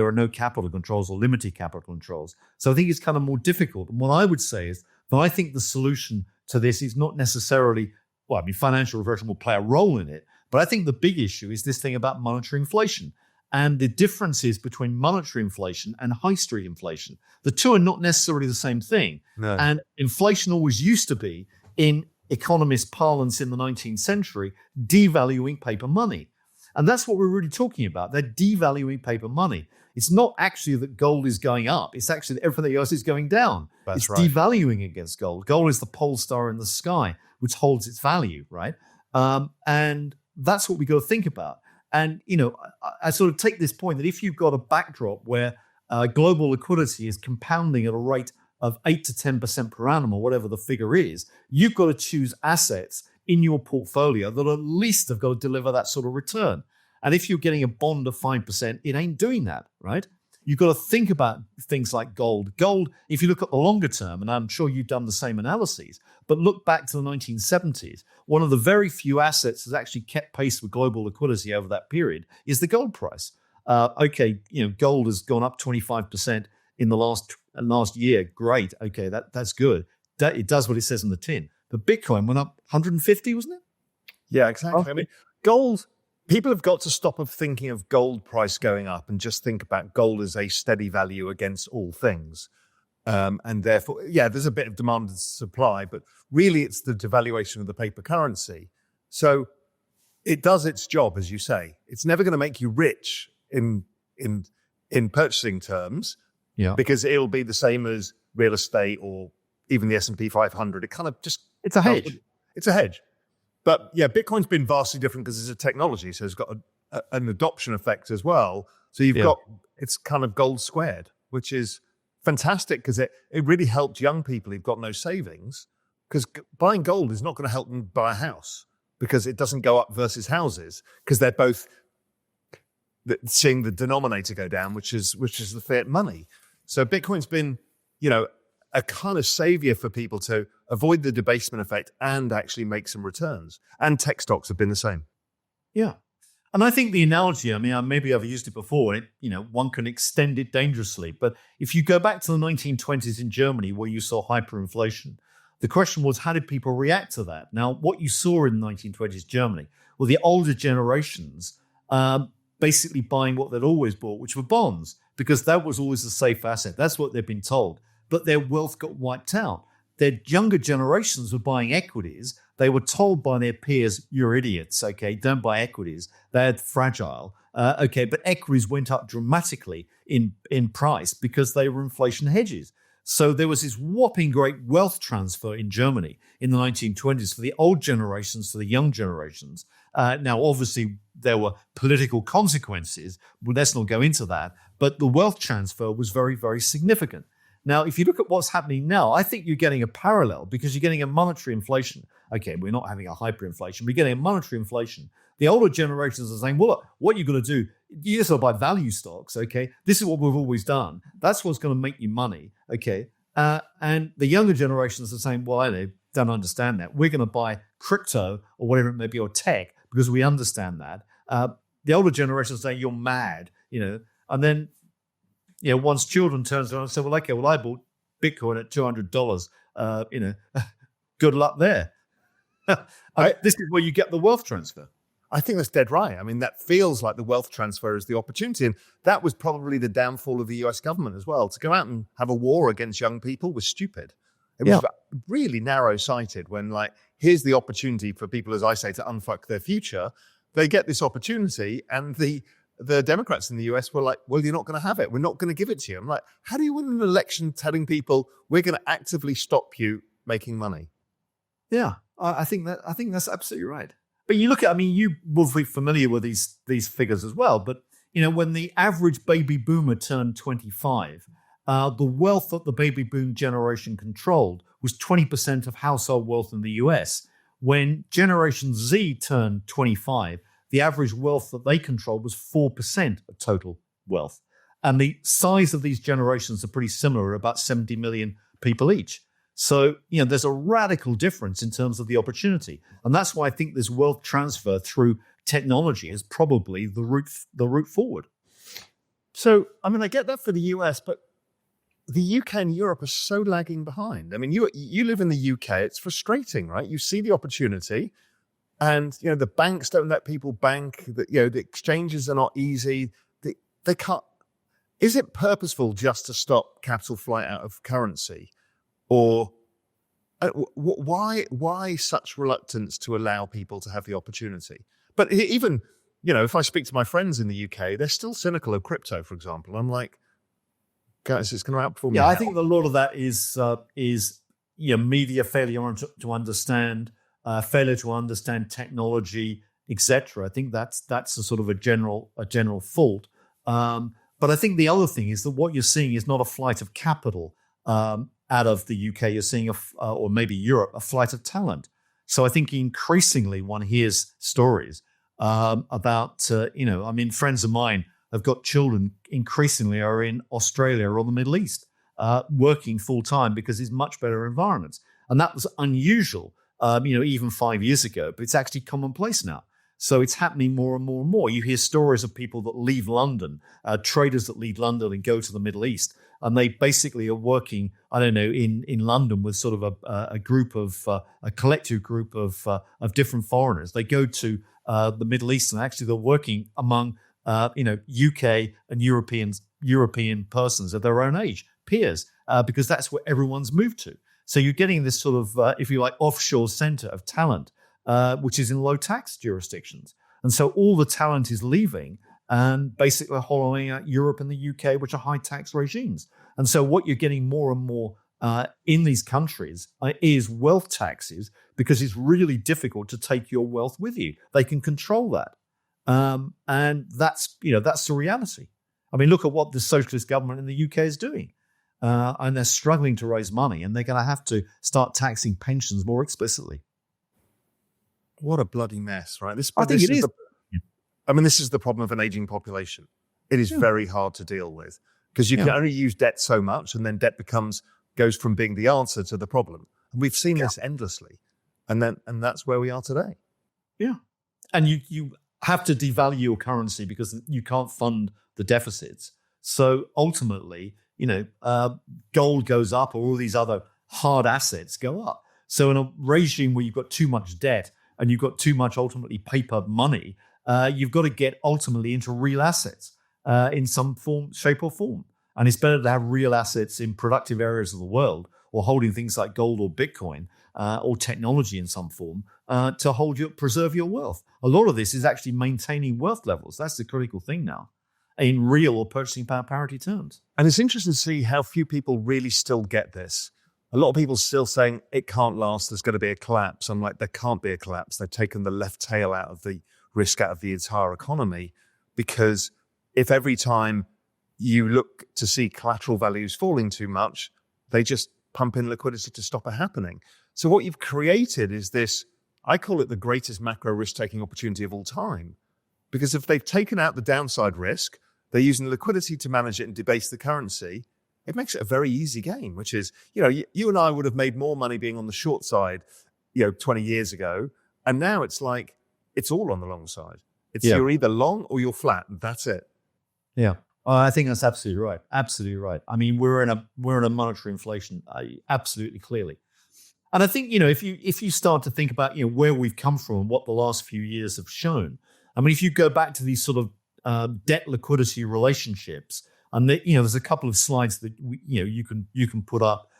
are no capital controls or limited capital controls. So I think it's kind of more difficult. And what I would say is that I think the solution to this is not necessarily, financial reversion will play a role in it, But I think the big issue is this thing about monetary inflation and the differences between monetary inflation and high street inflation. The two are not necessarily the same thing. No. And inflation always used to be, in economist parlance in the 19th century, devaluing paper money. And that's what we're really talking about. They're devaluing paper money. It's not actually that gold is going up. It's actually that everything else is going down. That's it's right. devaluing against gold. Gold is the pole star in the sky, which holds its value, right? And that's what we got to think about. And, I sort of take this point that if you've got a backdrop where global liquidity is compounding at a rate of 8 to 10% per annum, or whatever the figure is, you've got to choose assets in your portfolio that at least have got to deliver that sort of return. And if you're getting a bond of 5%, it ain't doing that, right? You've got to think about things like gold. Gold, if you look at the longer term, and I'm sure you've done the same analyses, but look back to the 1970s, one of the very few assets that's actually kept pace with global liquidity over that period is the gold price. Gold has gone up 25% in the last year. Great. Okay, that's good. It does what it says in the tin. But Bitcoin went up 150, wasn't it? Yeah, exactly. I mean, gold, people have got to stop of thinking of gold price going up and just think about gold as a steady value against all things. And therefore, there's a bit of demand and supply, but really it's the devaluation of the paper currency. So it does its job, as you say. It's never going to make you rich in purchasing terms, because it'll be the same as real estate or even the S&P 500. It kind of just... It's a hedge. It's a hedge. But Bitcoin's been vastly different because it's a technology, so it's got an adoption effect as well. So you've got, it's kind of gold squared, which is fantastic because it really helped young people who've got no savings, because buying gold is not going to help them buy a house because it doesn't go up versus houses, because they're both seeing the denominator go down, which is the fiat money. So Bitcoin's been, a kind of savior for people to avoid the debasement effect and actually make some returns. And tech stocks have been the same. Yeah. And I think the analogy, maybe I've used it before, one can extend it dangerously. But if you go back to the 1920s in Germany, where you saw hyperinflation, the question was, how did people react to that? Now, what you saw in the 1920s Germany were the older generations basically buying what they'd always bought, which were bonds, because that was always a safe asset. That's what they'd been told. But their wealth got wiped out. Their younger generations were buying equities. They were told by their peers, you're idiots, okay, don't buy equities. They're fragile, but equities went up dramatically in price because they were inflation hedges. So there was this whopping great wealth transfer in Germany in the 1920s for the old generations to the young generations. Now, obviously, there were political consequences. Well, let's not go into that. But the wealth transfer was very, very significant. Now, if you look at what's happening now, I think you're getting a parallel because you're getting a monetary inflation. Okay, we're not having a hyperinflation. We're getting a monetary inflation. The older generations are saying, well, look, what you're going to do, you just buy value stocks, okay? This is what we've always done. That's what's going to make you money, okay? And the younger generations are saying, well, I don't understand that. We're going to buy crypto or whatever it may be, or tech, because we understand that. The older generations are saying, you're mad, and then once children turns around and say, well, okay, I bought Bitcoin at $200, good luck there. This is where you get the wealth transfer. I think that's dead right. I mean, that feels like the wealth transfer is the opportunity. And that was probably the downfall of the US government as well. To go out and have a war against young people was stupid. It was really narrow-sighted when, here's the opportunity for people, as I say, to unfuck their future. They get this opportunity, and the Democrats in the US were like, well, you're not going to have it. We're not going to give it to you. I'm like, how do you win an election telling people we're going to actively stop you making money? Yeah, I think that's absolutely right. But you look at, you will be familiar with these figures as well. But, when the average baby boomer turned 25, the wealth that the baby boom generation controlled was 20% of household wealth in the US. When Generation Z turned 25, the average wealth that they controlled was 4% of total wealth. And the size of these generations are pretty similar, about 70 million people each. So, there's a radical difference in terms of the opportunity. And that's why I think this wealth transfer through technology is probably the route forward. So, I get that for the US, but the UK and Europe are so lagging behind. You live in the UK, it's frustrating, right? You see the opportunity, And, the banks don't let people bank. The exchanges are not easy. They can't. Is it purposeful just to stop capital flight out of currency? Or why such reluctance to allow people to have the opportunity? But even, if I speak to my friends in the UK, they're still cynical of crypto, for example. I'm like, guys, it's going to outperform. Yeah, I think a lot of that is media failure to understand, failure to understand technology, etc. I think that's a sort of a general fault. But I think the other thing is that what you're seeing is not a flight of capital out of the UK. You're seeing or maybe Europe, a flight of talent. So I think increasingly one hears stories about, friends of mine have got children increasingly are in Australia or the Middle East, working full time because it's much better environments. And that was unusual, even 5 years ago, but it's actually commonplace now. So it's happening more and more and more. You hear stories of people that leave London, traders that leave London and go to the Middle East, and they basically are working, in London with sort of a group of a collective group of different foreigners. They go to the Middle East, and actually they're working among UK and European persons of their own age, peers, because that's where everyone's moved to. So you're getting this sort of, if you like, offshore center of talent, which is in low tax jurisdictions. And so all the talent is leaving and basically hollowing out Europe and the UK, which are high tax regimes. And so what you're getting more and more in these countries is wealth taxes, because it's really difficult to take your wealth with you. They can control that. And that's the reality. I mean, look at what the socialist government in the UK is doing. And they're struggling to raise money, and they're going to have to start taxing pensions more explicitly. What a bloody mess, right? I think it is. This is the problem of an aging population. It is very hard to deal with because you can only use debt so much, and then debt goes from being the answer to the problem. And we've seen this endlessly. And that's where we are today. Yeah. And you have to devalue your currency because you can't fund the deficits. So ultimately, gold goes up, or all these other hard assets go up. So in a regime where you've got too much debt and you've got too much ultimately paper money, you've got to get ultimately into real assets in some form, shape or form. And it's better to have real assets in productive areas of the world, or holding things like gold or Bitcoin or technology in some form to preserve your wealth. A lot of this is actually maintaining wealth levels. That's the critical thing now, in real or purchasing power parity terms. And it's interesting to see how few people really still get this. A lot of people still saying it can't last, there's going to be a collapse. I'm like, there can't be a collapse. They've taken the left tail out of the risk out of the entire economy, because if every time you look to see collateral values falling too much, they just pump in liquidity to stop it happening. So what you've created is this, I call it the greatest macro risk-taking opportunity of all time. Because if they've taken out the downside risk, they're using liquidity to manage it and debase the currency, it makes it a very easy game, which is, you and I would have made more money being on the short side, 20 years ago. And now it's like, it's all on the long side. You're either long or you're flat. That's it. Yeah. I think that's absolutely right. Absolutely right. I mean, we're in a monetary inflation, absolutely clearly. And I think, if you start to think about, where we've come from and what the last few years have shown, I mean, if you go back to these sort of debt liquidity relationships, and there's a couple of slides that you can put up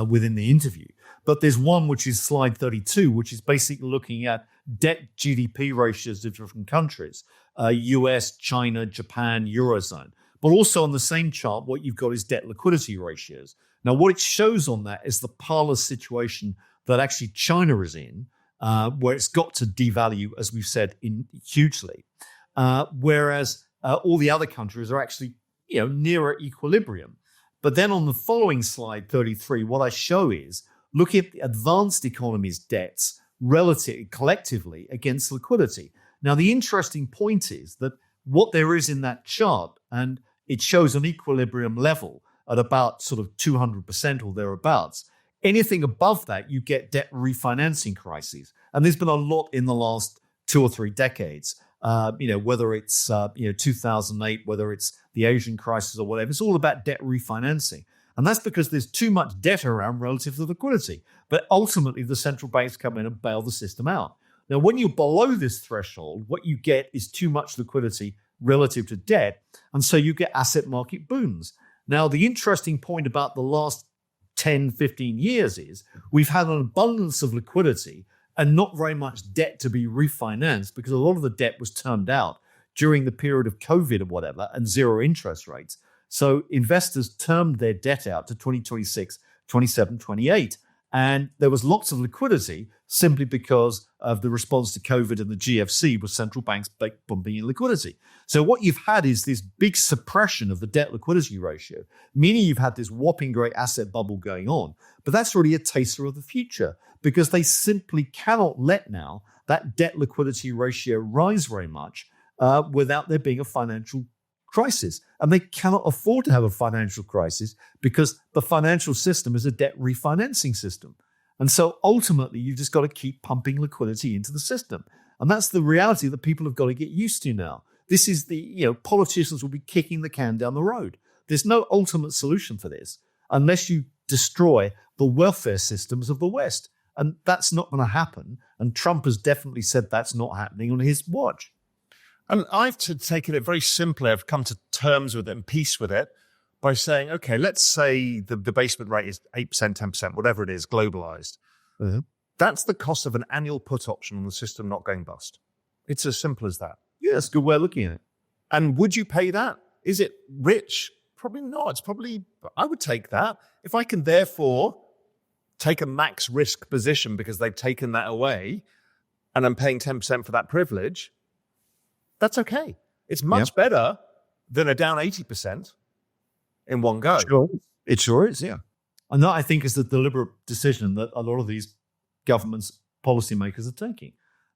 within the interview, but there's one which is slide 32, which is basically looking at debt GDP ratios of different countries, US, China, Japan, Eurozone. But also on the same chart, what you've got is debt liquidity ratios. Now, what it shows on that is the parlous situation that actually China is in, where it's got to devalue, as we've said, hugely, whereas all the other countries are actually, nearer equilibrium. But then on the following slide, 33, what I show is look at the advanced economies' debts relative collectively against liquidity. Now, the interesting point is that what there is in that chart, and it shows an equilibrium level at about sort of 200% or thereabouts. Anything above that, you get debt refinancing crises. And there's been a lot in the last 2 or 3 decades, whether it's 2008, whether it's the Asian crisis or whatever. It's all about debt refinancing. And that's because there's too much debt around relative to liquidity. But ultimately, the central banks come in and bail the system out. Now, when you're below this threshold, what you get is too much liquidity relative to debt, and so you get asset market booms. Now, the interesting point about the last 10, 15 years is we've had an abundance of liquidity and not very much debt to be refinanced because a lot of the debt was termed out during the period of COVID or whatever and zero interest rates. So investors termed their debt out to 2026, 27, 28. And there was lots of liquidity simply because of the response to COVID and the GFC with central banks pumping in liquidity. So what you've had is this big suppression of the debt liquidity ratio, meaning you've had this whopping great asset bubble going on. But that's really a taster of the future because they simply cannot let now that debt liquidity ratio rise very much without there being a financial crisis. And they cannot afford to have a financial crisis because the financial system is a debt refinancing system. And so ultimately, you've just got to keep pumping liquidity into the system. And that's the reality that people have got to get used to now. This is politicians will be kicking the can down the road. There's no ultimate solution for this unless you destroy the welfare systems of the West. And that's not going to happen. And Trump has definitely said that's not happening on his watch. And I've taken it very simply. I've come to terms with it and peace with it by saying, okay, let's say the debasement rate is 8%, 10%, whatever it is, globalized. Mm-hmm. That's the cost of an annual put option on the system not going bust. It's as simple as that. Yeah, that's a good way of looking at it. And would you pay that? Is it rich? Probably not. It's probably, I would take that. If I can therefore take a max risk position because they've taken that away and I'm paying 10% for that privilege, that's okay. It's much better than a down 80% in one go. Sure. It sure is, yeah. And that, I think, is the deliberate decision that a lot of these governments, policymakers are taking,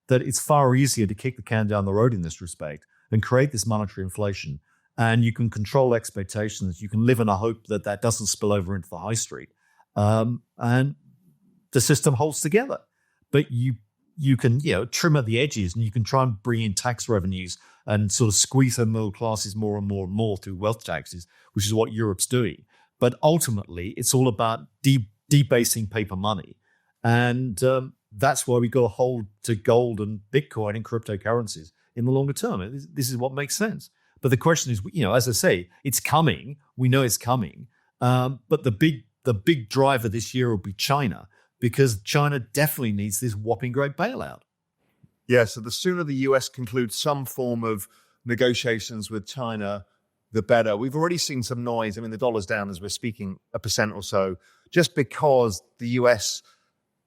that it's far easier to kick the can down the road in this respect and create this monetary inflation. And you can control expectations. You can live in a hope that that doesn't spill over into the high street. And the system holds together. But you can trim at the edges and you can try and bring in tax revenues and sort of squeeze the middle classes more and more and more through wealth taxes, which is what Europe's doing. But ultimately, it's all about debasing paper money. And that's why we got to hold to gold and Bitcoin and cryptocurrencies in the longer term. This is what makes sense. But the question is, as I say, it's coming. We know it's coming. But the big driver this year will be China, because China definitely needs this whopping great bailout. Yeah, so the sooner the US concludes some form of negotiations with China, the better. We've already seen some noise. I mean, the dollar's down as we're speaking 1% or so, just because the US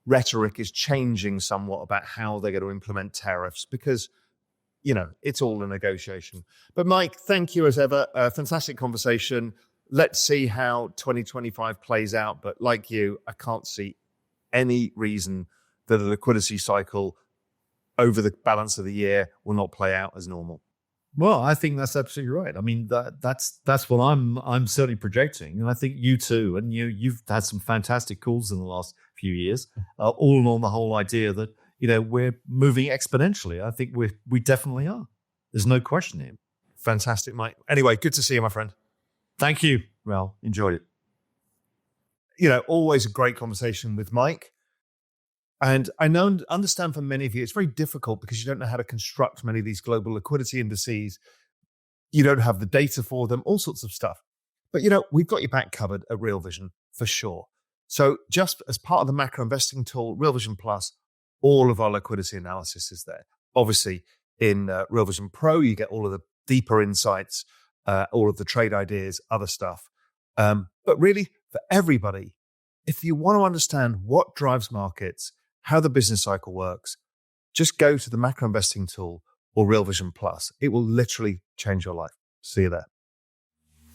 rhetoric is changing somewhat about how they're going to implement tariffs, because, it's all a negotiation. But Mike, thank you as ever. Fantastic conversation. Let's see how 2025 plays out. But like you, I can't see any reason that a liquidity cycle over the balance of the year will not play out as normal. Well, I think that's absolutely right. I mean, that's what I'm certainly projecting, and I think you too. And you've had some fantastic calls in the last few years, all on the whole idea that we're moving exponentially. I think we definitely are. There's no question here. Fantastic, Mike. Anyway, good to see you, my friend. Thank you, Raoul. Enjoyed it. Always a great conversation with Mike. And I understand for many of you, it's very difficult because you don't know how to construct many of these global liquidity indices. You don't have the data for them, all sorts of stuff. But, we've got your back covered at Real Vision for sure. So just as part of the macro investing tool, Real Vision Plus, all of our liquidity analysis is there. Obviously, in Real Vision Pro, you get all of the deeper insights, all of the trade ideas, other stuff. But really, for everybody, if you want to understand what drives markets, how the business cycle works, just go to the macro investing tool or Real Vision Plus. It will literally change your life. See you there.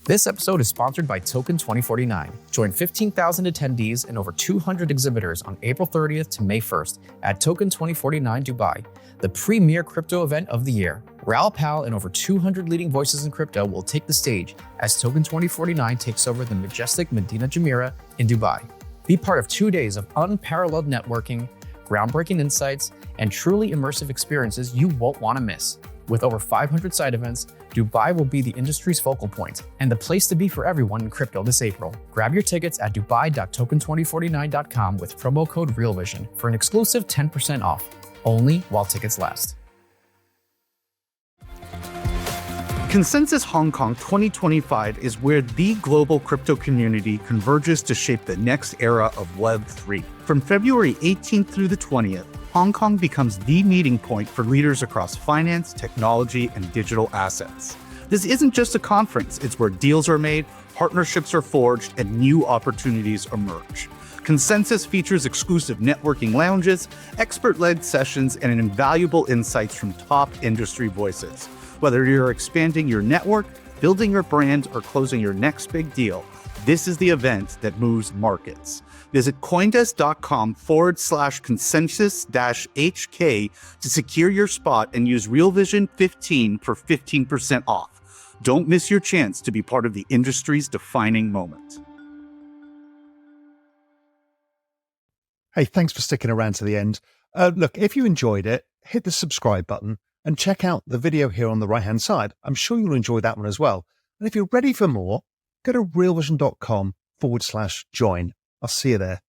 This episode is sponsored by Token 2049. Join 15,000 attendees and over 200 exhibitors on April 30th to May 1st at Token 2049 Dubai, the premier crypto event of the year. Raoul Pal and over 200 leading voices in crypto will take the stage as Token 2049 takes over the majestic Medina Jumeirah in Dubai. Be part of 2 days of unparalleled networking, groundbreaking insights, and truly immersive experiences you won't want to miss. With over 500 side events, Dubai will be the industry's focal point and the place to be for everyone in crypto this April. Grab your tickets at dubai.token2049.com with promo code RealVision for an exclusive 10% off. only while tickets last. Consensus Hong Kong 2025 is where the global crypto community converges to shape the next era of Web3. From February 18th through the 20th, Hong Kong becomes the meeting point for leaders across finance, technology, and digital assets. This isn't just a conference, it's where deals are made, partnerships are forged, and new opportunities emerge. Consensus features exclusive networking lounges, expert-led sessions, and invaluable insights from top industry voices. Whether you're expanding your network, building your brand, or closing your next big deal, this is the event that moves markets. Visit Coindesk.com/consensus-HK to secure your spot and use RealVision15 for 15% off. Don't miss your chance to be part of the industry's defining moment. Hey, thanks for sticking around to the end. Look, if you enjoyed it, hit the subscribe button and check out the video here on the right-hand side. I'm sure you'll enjoy that one as well. And if you're ready for more, go to realvision.com/join. I'll see you there.